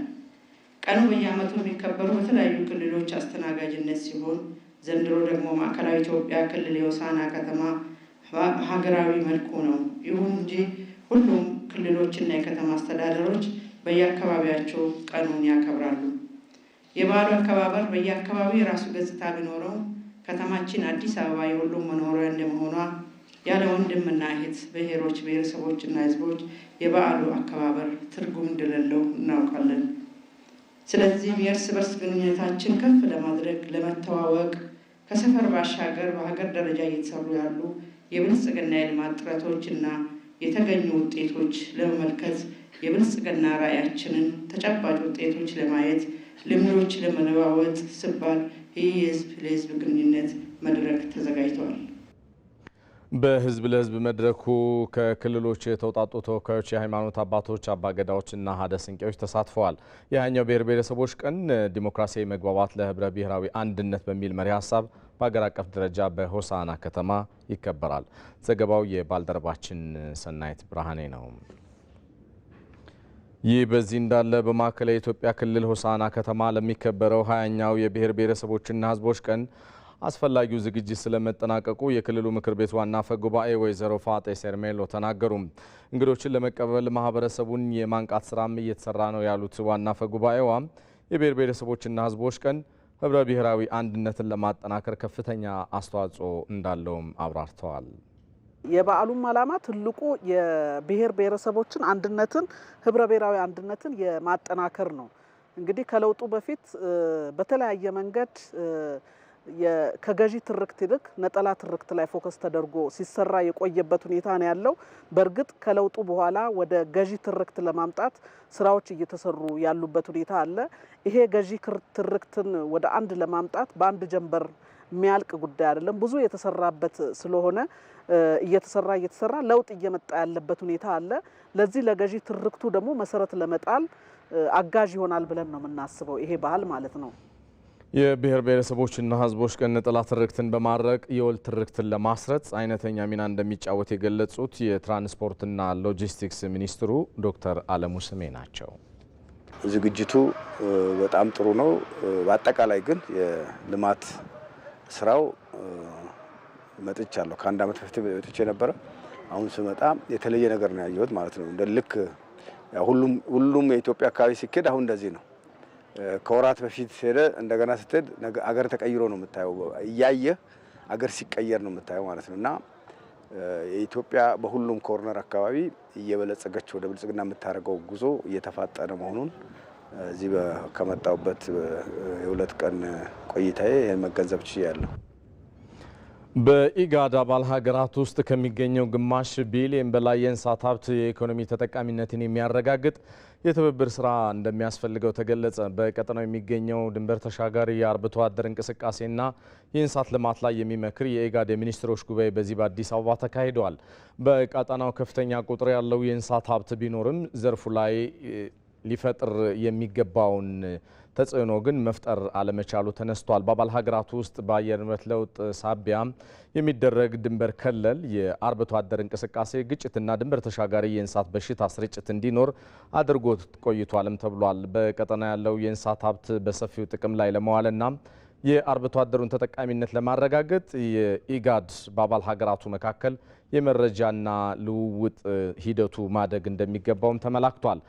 ቀኑ በየዓመቱ የሚከበሩ በተለያዩ ክልሎች አስተናጋጅነት ሲሆን ዘንድሮ ደግሞ ማዕከላዊ ኢትዮጵያ ክልል የሆሳዕና ከተማ ሀገራዊ መልኩ ነው። ይሁን እንጂ ሁሉም ክልሎችና የከተማ አስተዳደሮች በየአካባቢያቸው ቀኑን ያከብራሉ። የበዓሉ አከባበር በየአካባቢው የራሱ ገጽታ ቢኖረው ከተማችን አዲስ አበባ የሁሉም መኖሪያ እንደመሆኗ ያለ ወንድምና እህት ብሔሮች ብሔረሰቦችና ህዝቦች የበዓሉ አከባበር ትርጉም እንደሌለው እናውቃለን። ስለዚህ የእርስ በርስ ግንኙነታችን ከፍ ለማድረግ ለመተዋወቅ ከሰፈር ባሻገር በሀገር ደረጃ እየተሰሩ ያሉ የብልጽግና የልማት ጥረቶችና የተገኙ ውጤቶች ለመመልከት የብልጽግና ራዕያችንን ተጨባጭ ውጤቶች ለማየት ልምዶች ለመለዋወጥ ሲባል ይህ የህዝብ ለህዝብ ግንኙነት መድረክ ተዘጋጅቷል። በህዝብ ለህዝብ መድረኩ ከክልሎች የተውጣጡ ተወካዮች፣ የሃይማኖት አባቶች፣ አባገዳዎችና ሀደ ስንቄዎች ተሳትፈዋል። የሃያኛው ብሔር ብሔረሰቦች ቀን ዲሞክራሲያዊ መግባባት ለህብረ ብሔራዊ አንድነት በሚል መሪ ሀሳብ በሀገር አቀፍ ደረጃ በሆሳና ከተማ ይከበራል። ዘገባው የባልደረባችን ሰናይት ብርሃኔ ነው። ይህ በዚህ እንዳለ በማዕከላዊ የኢትዮጵያ ክልል ሆሳና ከተማ ለሚከበረው 20ኛው የብሔር ብሔረሰቦችና ህዝቦች ቀን አስፈላጊው ዝግጅት ስለመጠናቀቁ የክልሉ ምክር ቤት ዋና አፈ ጉባኤ ወይዘሮ ፋጤ ሴርሜሎ ተናገሩ። እንግዶችን ለመቀበል ማህበረሰቡን የማንቃት ስራም እየተሰራ ነው ያሉት ዋና አፈ ጉባኤዋ የብሔር ብሔረሰቦችና ህዝቦች ቀን ህብረ ብሔራዊ አንድነትን ለማጠናከር ከፍተኛ አስተዋጽኦ እንዳለውም አብራርተዋል። የበዓሉም ዓላማ ትልቁ የብሔር ብሔረሰቦችን አንድነትን ህብረ ብሔራዊ አንድነትን የማጠናከር ነው። እንግዲህ ከለውጡ በፊት በተለያየ መንገድ ከገዢ ትርክት ይልቅ ነጠላ ትርክት ላይ ፎከስ ተደርጎ ሲሰራ የቆየበት ሁኔታ ነው ያለው። በእርግጥ ከለውጡ በኋላ ወደ ገዢ ትርክት ለማምጣት ስራዎች እየተሰሩ ያሉበት ሁኔታ አለ። ይሄ ገዢ ትርክትን ወደ አንድ ለማምጣት በአንድ ጀንበር የሚያልቅ ጉዳይ አይደለም። ብዙ የተሰራበት ስለሆነ እየተሰራ ለውጥ እየመጣ ያለበት ሁኔታ አለ። ለዚህ ለገዢ ትርክቱ ደግሞ መሰረት ለመጣል አጋዥ ይሆናል ብለን ነው የምናስበው ይሄ ባህል ማለት ነው። የብሔር ብሔረሰቦችና ህዝቦች ቀን ነጠላ ትርክትን በማድረቅ የወል ትርክትን ለማስረጽ አይነተኛ ሚና እንደሚጫወት የገለጹት የትራንስፖርትና ሎጂስቲክስ ሚኒስትሩ ዶክተር አለሙ ስሜ ናቸው። ዝግጅቱ በጣም ጥሩ ነው። በአጠቃላይ ግን የልማት ስራው መጥቻለሁ። ከአንድ ዓመት በፊት መጥቼ ነበረ። አሁን ስመጣ የተለየ ነገር ነው ያየሁት ማለት ነው። እንደ ልክ ሁሉም የኢትዮጵያ አካባቢ ሲኬድ አሁን እንደዚህ ነው። ከወራት በፊት ሄደ እንደገና ስትሄድ አገር ተቀይሮ ነው የምታየው። እያየህ አገር ሲቀየር ነው የምታየው ማለት ነው። እና የኢትዮጵያ በሁሉም ኮርነር አካባቢ እየበለጸገች ወደ ብልጽግና የምታደርገው ጉዞ እየተፋጠነ መሆኑን እዚህ ከመጣሁበት የሁለት ቀን ቆይታዬ መገንዘብ ችያለሁ። በኢጋድ አባል ሀገራት ውስጥ ከሚገኘው ግማሽ ቢሊዮን በላይ የእንስሳት ሀብት የኢኮኖሚ ተጠቃሚነትን የሚያረጋግጥ የትብብር ስራ እንደሚያስፈልገው ተገለጸ። በቀጠናው የሚገኘው ድንበር ተሻጋሪ የአርብቶ አደር እንቅስቃሴና የእንስሳት ልማት ላይ የሚመክር የኢጋድ የሚኒስትሮች ጉባኤ በዚህ በአዲስ አበባ ተካሂደዋል። በቀጠናው ከፍተኛ ቁጥር ያለው የእንስሳት ሀብት ቢኖርም ዘርፉ ላይ ሊፈጥር የሚገባውን ተጽዕኖ ግን መፍጠር አለመቻሉ ተነስቷል። በአባል ሀገራት ውስጥ በአየር ንብረት ለውጥ ሳቢያ የሚደረግ ድንበር ከለል የአርብቶ አደር እንቅስቃሴ ግጭትና ድንበር ተሻጋሪ የእንስሳት በሽታ ስርጭት እንዲኖር አድርጎ ቆይቷልም ተብሏል። በቀጠና ያለው የእንስሳት ሀብት በሰፊው ጥቅም ላይ ለመዋልና የአርብቶ አደሩን ተጠቃሚነት ለማረጋገጥ የኢጋድ በአባል ሀገራቱ መካከል የመረጃና ልውውጥ ሂደቱ ማደግ እንደሚገባውም ተመላክቷል።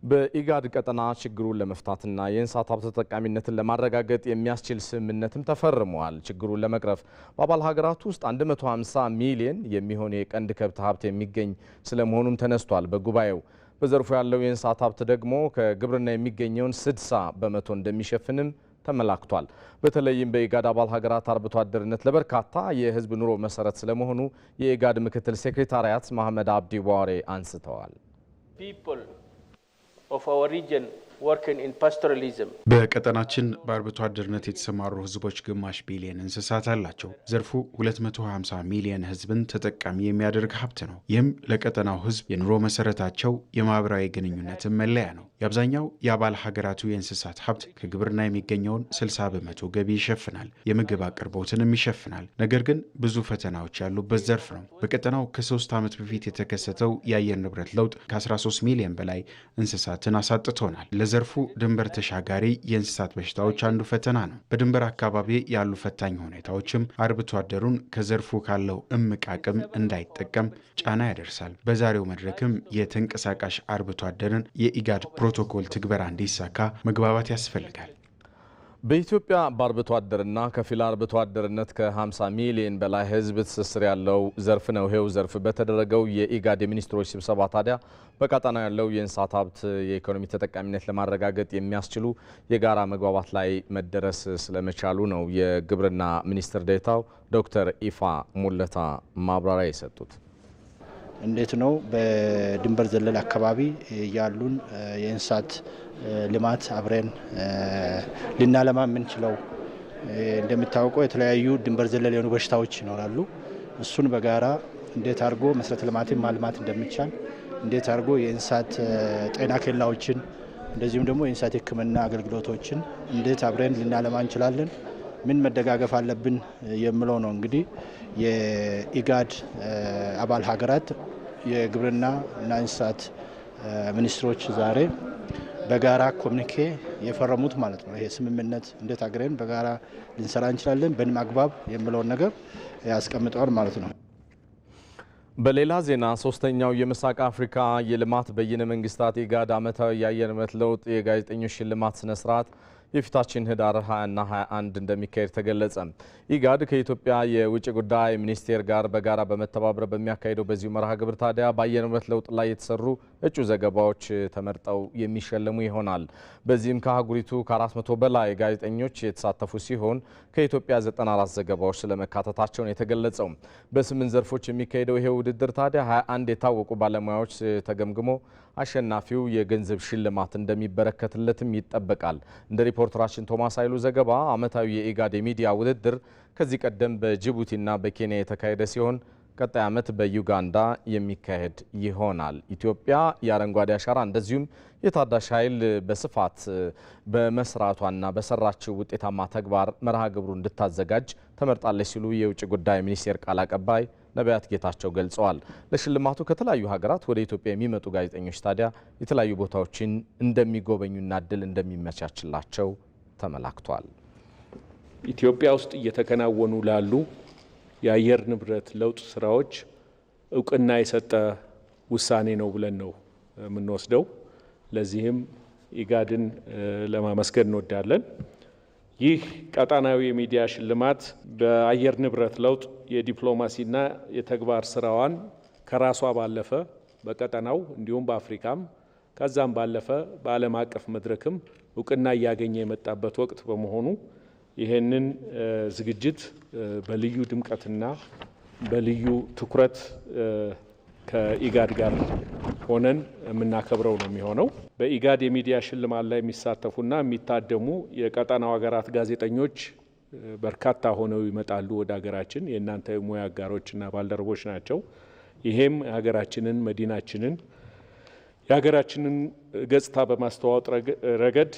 በኢጋድ ቀጠና ችግሩን ለመፍታትና የእንስሳት ሀብት ተጠቃሚነትን ለማረጋገጥ የሚያስችል ስምምነትም ተፈርመዋል። ችግሩን ለመቅረፍ በአባል ሀገራት ውስጥ 150 ሚሊዮን የሚሆን የቀንድ ከብት ሀብት የሚገኝ ስለመሆኑም ተነስቷል። በጉባኤው በዘርፉ ያለው የእንስሳት ሀብት ደግሞ ከግብርና የሚገኘውን 60 በመቶ እንደሚሸፍንም ተመላክቷል። በተለይም በኢጋድ አባል ሀገራት አርብቶ አደርነት ለበርካታ የህዝብ ኑሮ መሰረት ስለመሆኑ የኢጋድ ምክትል ሴክሬታሪያት መሐመድ አብዲ ዋሬ አንስተዋል። በቀጠናችን በአርብቶ አደርነት የተሰማሩ ህዝቦች ግማሽ ቢሊየን እንስሳት አላቸው። ዘርፉ 250 ሚሊየን ህዝብን ተጠቃሚ የሚያደርግ ሀብት ነው። ይህም ለቀጠናው ህዝብ የኑሮ መሰረታቸው የማህበራዊ ግንኙነትን መለያ ነው። የአብዛኛው የአባል ሀገራቱ የእንስሳት ሀብት ከግብርና የሚገኘውን 60 በመቶ ገቢ ይሸፍናል፣ የምግብ አቅርቦትንም ይሸፍናል። ነገር ግን ብዙ ፈተናዎች ያሉበት ዘርፍ ነው። በቀጠናው ከ3 ዓመት በፊት የተከሰተው የአየር ንብረት ለውጥ ከ13 ሚሊዮን በላይ እንስሳትን አሳጥቶናል። ለዘርፉ ድንበር ተሻጋሪ የእንስሳት በሽታዎች አንዱ ፈተና ነው። በድንበር አካባቢ ያሉ ፈታኝ ሁኔታዎችም አርብቶ አደሩን ከዘርፉ ካለው እምቅ አቅም እንዳይጠቀም ጫና ያደርሳል። በዛሬው መድረክም የተንቀሳቃሽ አርብቶ አደርን የኢጋድ ፕሮቶኮል ትግበራ እንዲሳካ መግባባት ያስፈልጋል። በኢትዮጵያ በአርብቶ አደርና ከፊል አርብቶ አደርነት ከ50 ሚሊዮን በላይ ህዝብ ትስስር ያለው ዘርፍ ነው። ይሄው ዘርፍ በተደረገው የኢጋድ የሚኒስትሮች ስብሰባ ታዲያ በቀጠናው ያለው የእንስሳት ሀብት የኢኮኖሚ ተጠቃሚነት ለማረጋገጥ የሚያስችሉ የጋራ መግባባት ላይ መደረስ ስለመቻሉ ነው የግብርና ሚኒስትር ዴኤታው ዶክተር ኢፋ ሙለታ ማብራሪያ የሰጡት። እንዴት ነው በድንበር ዘለል አካባቢ ያሉን የእንስሳት ልማት አብረን ልናለማ የምንችለው። እንደሚታወቀው የተለያዩ ድንበር ዘለል የሆኑ በሽታዎች ይኖራሉ። እሱን በጋራ እንዴት አድርጎ መሰረተ ልማትን ማልማት እንደሚቻል፣ እንዴት አድርጎ የእንስሳት ጤና ኬላዎችን እንደዚሁም ደግሞ የእንስሳት ሕክምና አገልግሎቶችን እንዴት አብረን ልናለማ እንችላለን፣ ምን መደጋገፍ አለብን የሚለው ነው። እንግዲህ የኢጋድ አባል ሀገራት የግብርና እና እንስሳት ሚኒስትሮች ዛሬ በጋራ ኮሚኒኬ የፈረሙት ማለት ነው። ይሄ ስምምነት እንዴት አገረን በጋራ ልንሰራ እንችላለን በምን አግባብ የሚለውን ነገር ያስቀምጠዋል ማለት ነው። በሌላ ዜና ሶስተኛው የምስራቅ አፍሪካ የልማት በይነ መንግስታት ኢጋድ ዓመታዊ የአየር ንብረት ለውጥ የጋዜጠኞች ሽልማት ስነ ስርዓት የፊታችን ህዳር 20 እና 21 እንደሚካሄድ ተገለጸ። ኢጋድ ከኢትዮጵያ የውጭ ጉዳይ ሚኒስቴር ጋር በጋራ በመተባበር በሚያካሄደው በዚሁ መርሃ ግብር ታዲያ በአየር ንብረት ለውጥ ላይ የተሰሩ እጩ ዘገባዎች ተመርጠው የሚሸለሙ ይሆናል። በዚህም ከአህጉሪቱ ከ400 በላይ ጋዜጠኞች የተሳተፉ ሲሆን ከኢትዮጵያ 94 ዘገባዎች ስለመካተታቸው ነው የተገለጸው። በ8 ዘርፎች የሚካሄደው ይሄ ውድድር ታዲያ 21 የታወቁ ባለሙያዎች ተገምግሞ አሸናፊው የገንዘብ ሽልማት እንደሚበረከትለትም ይጠበቃል። እንደ ሪፖርተራችን ቶማስ ኃይሉ ዘገባ ዓመታዊ የኢጋድ የሚዲያ ውድድር ከዚህ ቀደም በጅቡቲና በኬንያ የተካሄደ ሲሆን ቀጣይ ዓመት በዩጋንዳ የሚካሄድ ይሆናል። ኢትዮጵያ የአረንጓዴ አሻራ እንደዚሁም የታዳሽ ኃይል በስፋት በመስራቷና በሰራችው ውጤታማ ተግባር መርሃ ግብሩ እንድታዘጋጅ ተመርጣለች ሲሉ የውጭ ጉዳይ ሚኒስቴር ቃል አቀባይ ነቢያት ጌታቸው ገልጸዋል። ለሽልማቱ ከተለያዩ ሀገራት ወደ ኢትዮጵያ የሚመጡ ጋዜጠኞች ታዲያ የተለያዩ ቦታዎችን እንደሚጎበኙና እድል እንደሚመቻችላቸው ተመላክቷል። ኢትዮጵያ ውስጥ እየተከናወኑ ላሉ የአየር ንብረት ለውጥ ስራዎች እውቅና የሰጠ ውሳኔ ነው ብለን ነው የምንወስደው። ለዚህም ኢጋድን ለማመስገን እንወዳለን። ይህ ቀጣናዊ የሚዲያ ሽልማት በአየር ንብረት ለውጥ የዲፕሎማሲና የተግባር ስራዋን ከራሷ ባለፈ በቀጠናው እንዲሁም በአፍሪካም ከዛም ባለፈ በዓለም አቀፍ መድረክም እውቅና እያገኘ የመጣበት ወቅት በመሆኑ ይህንን ዝግጅት በልዩ ድምቀትና በልዩ ትኩረት ከኢጋድ ጋር ሆነን የምናከብረው ነው የሚሆነው። በኢጋድ የሚዲያ ሽልማት ላይ የሚሳተፉና የሚታደሙ የቀጠናው ሀገራት ጋዜጠኞች በርካታ ሆነው ይመጣሉ ወደ ሀገራችን። የእናንተ ሙያ አጋሮችና ባልደረቦች ናቸው። ይሄም ሀገራችንን፣ መዲናችንን፣ የሀገራችንን ገጽታ በማስተዋወቅ ረገድ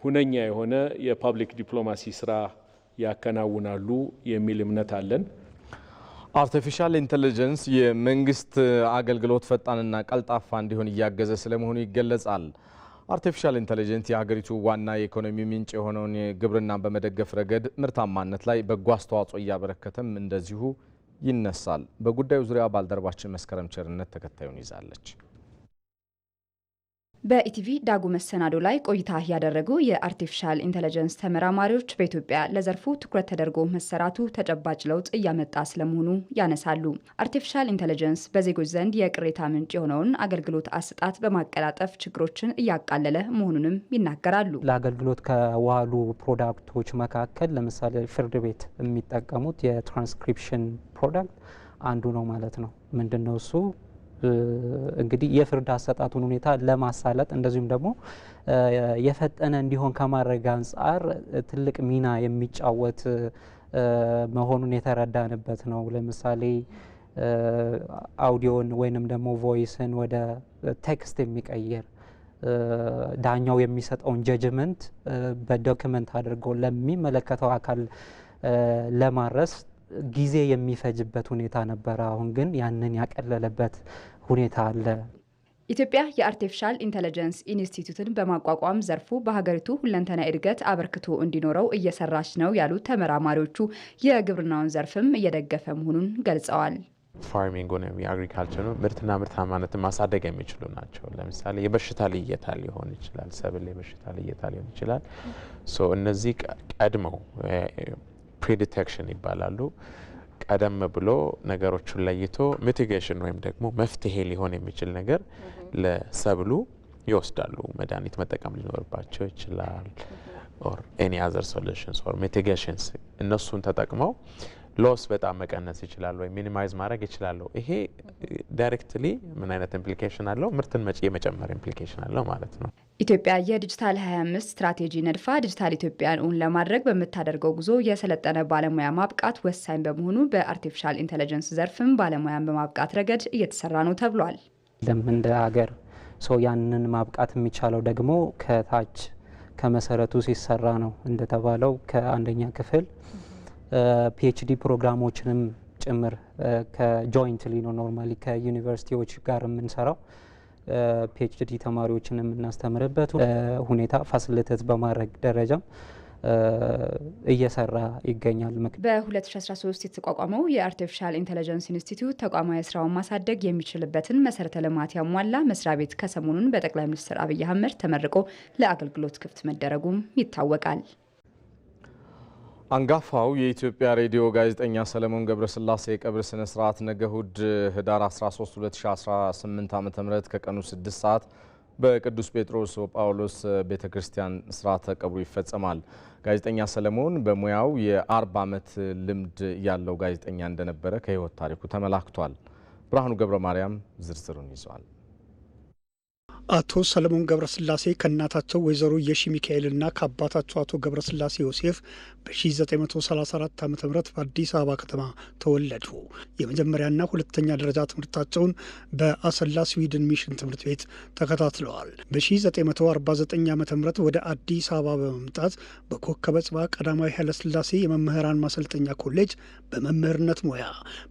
ሁነኛ የሆነ የፓብሊክ ዲፕሎማሲ ስራ ያከናውናሉ የሚል እምነት አለን። አርቲፊሻል ኢንተለጀንስ የመንግስት አገልግሎት ፈጣንና ቀልጣፋ እንዲሆን እያገዘ ስለመሆኑ ይገለጻል። አርቲፊሻል ኢንተለጀንስ የሀገሪቱ ዋና የኢኮኖሚ ምንጭ የሆነውን ግብርናን በመደገፍ ረገድ ምርታማነት ላይ በጎ አስተዋጽኦ እያበረከተም እንደዚሁ ይነሳል። በጉዳዩ ዙሪያ ባልደረባችን መስከረም ቸርነት ተከታዩን ይዛለች። በኢቲቪ ዳጉ መሰናዶ ላይ ቆይታ ያደረጉ የአርቲፊሻል ኢንተለጀንስ ተመራማሪዎች በኢትዮጵያ ለዘርፉ ትኩረት ተደርጎ መሰራቱ ተጨባጭ ለውጥ እያመጣ ስለመሆኑ ያነሳሉ። አርቲፊሻል ኢንተለጀንስ በዜጎች ዘንድ የቅሬታ ምንጭ የሆነውን አገልግሎት አሰጣጥ በማቀላጠፍ ችግሮችን እያቃለለ መሆኑንም ይናገራሉ። ለአገልግሎት ከዋሉ ፕሮዳክቶች መካከል ለምሳሌ ፍርድ ቤት የሚጠቀሙት የትራንስክሪፕሽን ፕሮዳክት አንዱ ነው ማለት ነው። ምንድነው እሱ? እንግዲህ የፍርድ አሰጣጡን ሁኔታ ለማሳለጥ እንደዚሁም ደግሞ የፈጠነ እንዲሆን ከማድረግ አንጻር ትልቅ ሚና የሚጫወት መሆኑን የተረዳንበት ነው። ለምሳሌ አውዲዮን ወይንም ደግሞ ቮይስን ወደ ቴክስት የሚቀይር ዳኛው የሚሰጠውን ጀጅመንት በዶክመንት አድርጎ ለሚመለከተው አካል ለማድረስ ጊዜ የሚፈጅበት ሁኔታ ነበረ። አሁን ግን ያንን ያቀለለበት ሁኔታ አለ። ኢትዮጵያ የአርቲፊሻል ኢንተለጀንስ ኢንስቲትዩትን በማቋቋም ዘርፉ በሀገሪቱ ሁለንተና እድገት አበርክቶ እንዲኖረው እየሰራች ነው ያሉት ተመራማሪዎቹ የግብርናውን ዘርፍም እየደገፈ መሆኑን ገልጸዋል። ፋርሚንግ ወይም የአግሪካልቸሩ ምርትና ምርታማነትን ማሳደግ የሚችሉ ናቸው። ለምሳሌ የበሽታ ልየታ ሊሆን ይችላል፣ ሰብል የበሽታ ልየታ ሊሆን ይችላል። እነዚህ ቀድመው ፕሪዲቴክሽን ይባላሉ። ቀደም ብሎ ነገሮችን ለይቶ ሚቲጌሽን ወይም ደግሞ መፍትሄ ሊሆን የሚችል ነገር ለሰብሉ ይወስዳሉ። መድኃኒት መጠቀም ሊኖርባቸው ይችላል ኦር ኤኒ አዘር ሶሉሽንስ ኦር ሚቲጌሽንስ። እነሱን ተጠቅመው ሎስ በጣም መቀነስ ይችላል ወይ ሚኒማይዝ ማድረግ ይችላል። ይሄ ዳይሬክትሊ ምን አይነት ኢምፕሊኬሽን አለው? ምርትን የመጨመር ኢምፕሊኬሽን አለው ማለት ነው። ኢትዮጵያ የዲጂታል 25 ስትራቴጂ ነድፋ ዲጂታል ኢትዮጵያን እውን ለማድረግ በምታደርገው ጉዞ የሰለጠነ ባለሙያ ማብቃት ወሳኝ በመሆኑ በአርቲፊሻል ኢንተለጀንስ ዘርፍም ባለሙያን በማብቃት ረገድ እየተሰራ ነው ተብሏል። እንደ ሀገር ያንን ማብቃት የሚቻለው ደግሞ ከታች ከመሰረቱ ሲሰራ ነው። እንደተባለው ከአንደኛ ክፍል ፒኤችዲ ፕሮግራሞችንም ጭምር ከጆይንትሊ ነው ኖርማሊ ከዩኒቨርሲቲዎች ጋር የምንሰራው ፒኤችዲ ተማሪዎችን የምናስተምርበት ሁኔታ ፋሲሊቴት በማድረግ ደረጃ እየሰራ ይገኛል። በ2013 የተቋቋመው የአርቲፊሻል ኢንተለጀንስ ኢንስቲትዩት ተቋማዊ ስራውን ማሳደግ የሚችልበትን መሰረተ ልማት ያሟላ መስሪያ ቤት ከሰሞኑን በጠቅላይ ሚኒስትር አብይ አህመድ ተመርቆ ለአገልግሎት ክፍት መደረጉም ይታወቃል። አንጋፋው የኢትዮጵያ ሬዲዮ ጋዜጠኛ ሰለሞን ገብረስላሴ የቀብር ስነ ስርዓት ነገ እሁድ ህዳር 13 2018 ዓ.ም ከቀኑ 6 ሰዓት በቅዱስ ጴጥሮስ ወጳውሎስ ቤተክርስቲያን ስርዓተ ቀብሩ ይፈጸማል። ጋዜጠኛ ሰለሞን በሙያው የ40 ዓመት ልምድ ያለው ጋዜጠኛ እንደነበረ ከህይወት ታሪኩ ተመላክቷል። ብርሃኑ ገብረ ማርያም ዝርዝሩን ይዟል። አቶ ሰለሞን ገብረስላሴ ከእናታቸው ወይዘሮ የሺ ሚካኤልና ከአባታቸው አቶ ገብረስላሴ ዮሴፍ በ1934 ዓ.ም በአዲስ አበባ ከተማ ተወለዱ። የመጀመሪያና ሁለተኛ ደረጃ ትምህርታቸውን በአሰላ ስዊድን ሚሽን ትምህርት ቤት ተከታትለዋል። በ1949 ዓ.ም ወደ አዲስ አበባ በመምጣት በኮከበ ጽባህ ቀዳማዊ ኃይለሥላሴ የመምህራን ማሰልጠኛ ኮሌጅ በመምህርነት ሙያ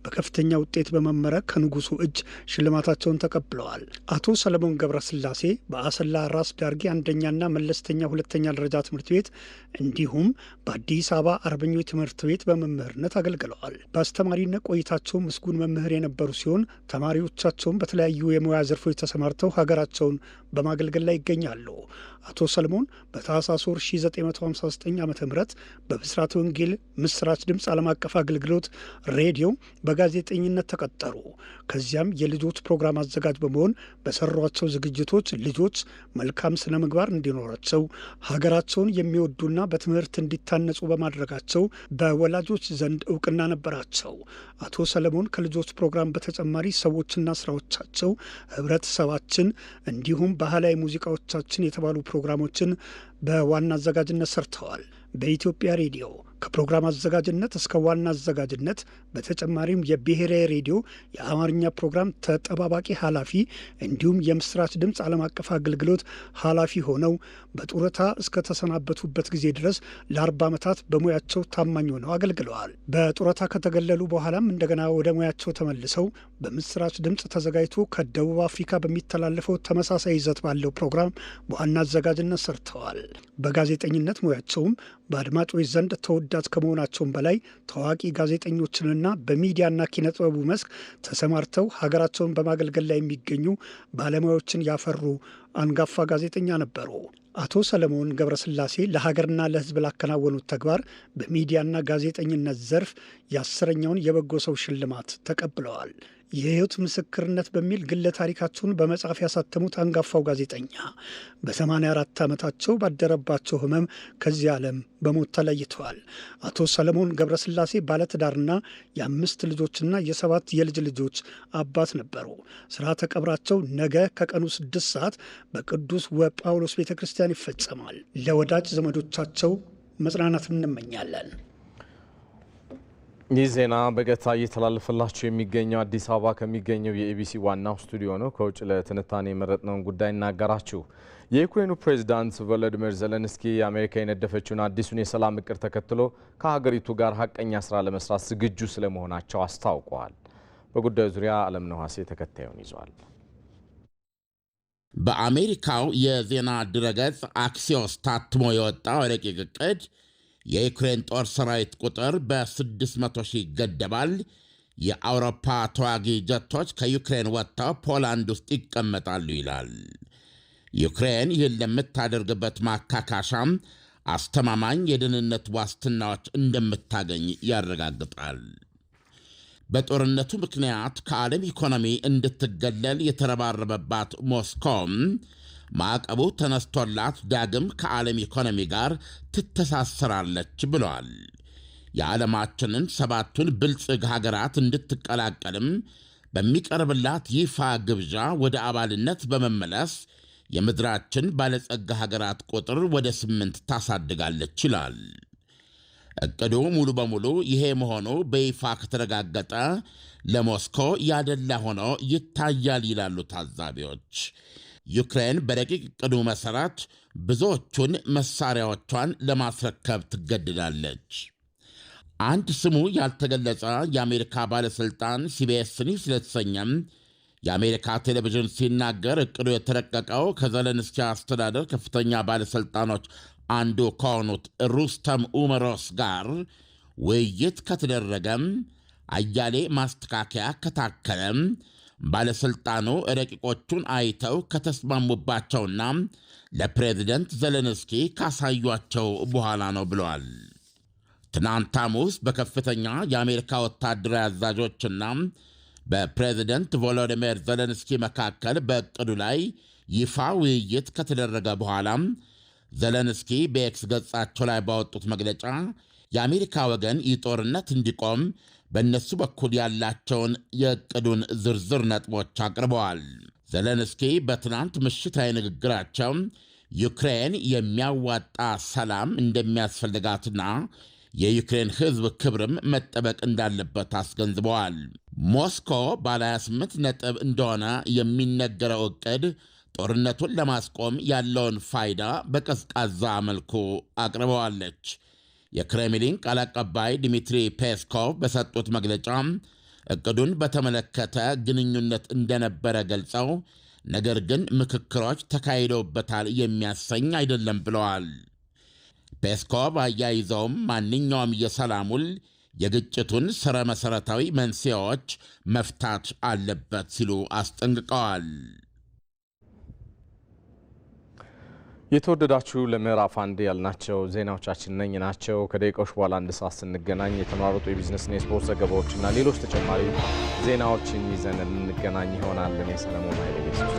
በከፍተኛ ውጤት በመመረቅ ከንጉሱ እጅ ሽልማታቸውን ተቀብለዋል። አቶ ሰለሞን ገብረስላሴ በአሰላ ራስ ዳርጌ አንደኛና መለስተኛ ሁለተኛ ደረጃ ትምህርት ቤት እንዲሁም በአዲስ አበባ አርበኞች ትምህርት ቤት በመምህርነት አገልግለዋል። በአስተማሪነት ቆይታቸው ምስጉን መምህር የነበሩ ሲሆን ተማሪዎቻቸውን በተለያዩ የሙያ ዘርፎች ተሰማርተው ሀገራቸውን በማገልገል ላይ ይገኛሉ። አቶ ሰለሞን በታህሳስ 1959 ዓ.ም በብስራተ ወንጌል ምስራች ድምፅ ዓለም አቀፍ አገልግሎት ሬዲዮ በጋዜጠኝነት ተቀጠሩ። ከዚያም የልጆች ፕሮግራም አዘጋጅ በመሆን በሰሯቸው ዝግጅቶች ልጆች መልካም ስነ ምግባር እንዲኖራቸው ሀገራቸውን የሚወዱና በትምህርት እንዲታነጹ በማድረጋቸው በወላጆች ዘንድ እውቅና ነበራቸው። አቶ ሰለሞን ከልጆች ፕሮግራም በተጨማሪ ሰዎችና ስራዎቻቸው ህብረተሰባችን እንዲሁም ባህላዊ ሙዚቃዎቻችን የተባሉ ፕሮግራሞችን በዋና አዘጋጅነት ሰርተዋል። በኢትዮጵያ ሬዲዮ ከፕሮግራም አዘጋጅነት እስከ ዋና አዘጋጅነት በተጨማሪም የብሔራዊ ሬዲዮ የአማርኛ ፕሮግራም ተጠባባቂ ኃላፊ እንዲሁም የምስራች ድምፅ ዓለም አቀፍ አገልግሎት ኃላፊ ሆነው በጡረታ እስከ ተሰናበቱበት ጊዜ ድረስ ለ40 ዓመታት በሙያቸው ታማኝ ሆነው አገልግለዋል። በጡረታ ከተገለሉ በኋላም እንደገና ወደ ሙያቸው ተመልሰው በምስራች ድምፅ ተዘጋጅቶ ከደቡብ አፍሪካ በሚተላለፈው ተመሳሳይ ይዘት ባለው ፕሮግራም በዋና አዘጋጅነት ሰርተዋል። በጋዜጠኝነት ሙያቸውም በአድማጮች ዘንድ ተወዳጅ ከመሆናቸውም በላይ ታዋቂ ጋዜጠኞችንና በሚዲያና ኪነጥበቡ መስክ ተሰማርተው ሀገራቸውን በማገልገል ላይ የሚገኙ ባለሙያዎችን ያፈሩ አንጋፋ ጋዜጠኛ ነበሩ። አቶ ሰለሞን ገብረስላሴ ለሀገርና ለሕዝብ ላከናወኑት ተግባር በሚዲያና ጋዜጠኝነት ዘርፍ የ10ኛውን የበጎ ሰው ሽልማት ተቀብለዋል። የህይወት ምስክርነት በሚል ግለ ታሪካቸውን በመጽሐፍ ያሳተሙት አንጋፋው ጋዜጠኛ በ84 ዓመታቸው ባደረባቸው ህመም ከዚህ ዓለም በሞት ተለይተዋል። አቶ ሰለሞን ገብረስላሴ ባለትዳርና የ5 ልጆችና የ7 የልጅ ልጆች አባት ነበሩ። ስርዓተ ቀብራቸው ነገ ከቀኑ 6 ሰዓት በቅዱስ ወጳውሎስ ቤተ ክርስቲያን ይፈጸማል። ለወዳጅ ዘመዶቻቸው መጽናናት እንመኛለን። ይህ ዜና በቀጥታ እየተላለፈላችሁ የሚገኘው አዲስ አበባ ከሚገኘው የኢቢሲ ዋናው ስቱዲዮ ነው። ከውጭ ለትንታኔ የመረጥነውን ጉዳይ እናገራችሁ። የዩክሬኑ ፕሬዝዳንት ቮሎዲሚር ዜሌንስኪ አሜሪካ የነደፈችውን አዲሱን የሰላም እቅድ ተከትሎ ከሀገሪቱ ጋር ሀቀኛ ስራ ለመስራት ዝግጁ ስለመሆናቸው አስታውቀዋል። በጉዳዩ ዙሪያ አለምነህ ዋሴ ተከታዩን ይዟል። በአሜሪካው የዜና ድረገጽ አክሲዮስ ታትሞ የወጣው ረቂቅ እቅድ የዩክሬን ጦር ሰራዊት ቁጥር በ600 ሺህ ይገደባል። የአውሮፓ ተዋጊ ጀቶች ከዩክሬን ወጥተው ፖላንድ ውስጥ ይቀመጣሉ ይላል። ዩክሬን ይህን ለምታደርግበት ማካካሻም አስተማማኝ የደህንነት ዋስትናዎች እንደምታገኝ ያረጋግጣል። በጦርነቱ ምክንያት ከዓለም ኢኮኖሚ እንድትገለል የተረባረበባት ሞስኮም ማዕቀቡ ተነስቶላት ዳግም ከዓለም ኢኮኖሚ ጋር ትተሳሰራለች ብለዋል። የዓለማችንን 7ቱን ብልጽግ ሀገራት እንድትቀላቀልም በሚቀርብላት ይፋ ግብዣ ወደ አባልነት በመመለስ የምድራችን ባለጸጋ ሀገራት ቁጥር ወደ 8 ታሳድጋለች ይላል። እቅዱ ሙሉ በሙሉ ይሄ መሆኑ በይፋ ከተረጋገጠ ለሞስኮ ያደላ ሆኖ ይታያል ይላሉ ታዛቢዎች። ዩክሬን በረቂቅ እቅዱ መሠረት ብዙዎቹን መሳሪያዎቿን ለማስረከብ ትገድዳለች። አንድ ስሙ ያልተገለጸ የአሜሪካ ባለሥልጣን ሲቢኤስ ኒውስ ለተሰኘም የአሜሪካ ቴሌቪዥን ሲናገር እቅዱ የተረቀቀው ከዘለንስኪ አስተዳደር ከፍተኛ ባለሥልጣኖች አንዱ ከሆኑት ሩስተም ኡመሮስ ጋር ውይይት ከተደረገም አያሌ ማስተካከያ ከታከለም ባለሥልጣኑ ረቂቆቹን አይተው ከተስማሙባቸውና ለፕሬዝደንት ዘለንስኪ ካሳዩቸው በኋላ ነው ብለዋል። ትናንት ሐሙስ በከፍተኛ የአሜሪካ ወታደራዊ አዛዦችና በፕሬዝደንት ቮሎዲሚር ዘለንስኪ መካከል በእቅዱ ላይ ይፋ ውይይት ከተደረገ በኋላ ዘለንስኪ በኤክስ ገጻቸው ላይ ባወጡት መግለጫ የአሜሪካ ወገን ይህ ጦርነት እንዲቆም በእነሱ በኩል ያላቸውን የእቅዱን ዝርዝር ነጥቦች አቅርበዋል። ዘለንስኪ በትናንት ምሽታዊ ንግግራቸው ዩክሬን የሚያዋጣ ሰላም እንደሚያስፈልጋትና የዩክሬን ሕዝብ ክብርም መጠበቅ እንዳለበት አስገንዝበዋል። ሞስኮ ባለ 28 ነጥብ እንደሆነ የሚነገረው ዕቅድ ጦርነቱን ለማስቆም ያለውን ፋይዳ በቀዝቃዛ መልኩ አቅርበዋለች። የክሬምሊን ቃል አቀባይ ዲሚትሪ ፔስኮቭ በሰጡት መግለጫ ዕቅዱን በተመለከተ ግንኙነት እንደነበረ ገልጸው ነገር ግን ምክክሮች ተካሂደውበታል የሚያሰኝ አይደለም ብለዋል። ፔስኮቭ አያይዘውም ማንኛውም የሰላም ውል የግጭቱን ሥረ መሠረታዊ መንስኤዎች መፍታት አለበት ሲሉ አስጠንቅቀዋል። የተወደዳችሁ ለምዕራፍ አንድ ያልናቸው ዜናዎቻችን ነኝ ናቸው። ከደቂቃዎች በኋላ 1 ሰዓት ስንገናኝ የተመራረጡ የቢዝነስና የስፖርት ዘገባዎችና ሌሎች ተጨማሪ ዜናዎችን ይዘን እንገናኝ ይሆናል። እኔ ሰለሞን ኃይለ ኢየሱስ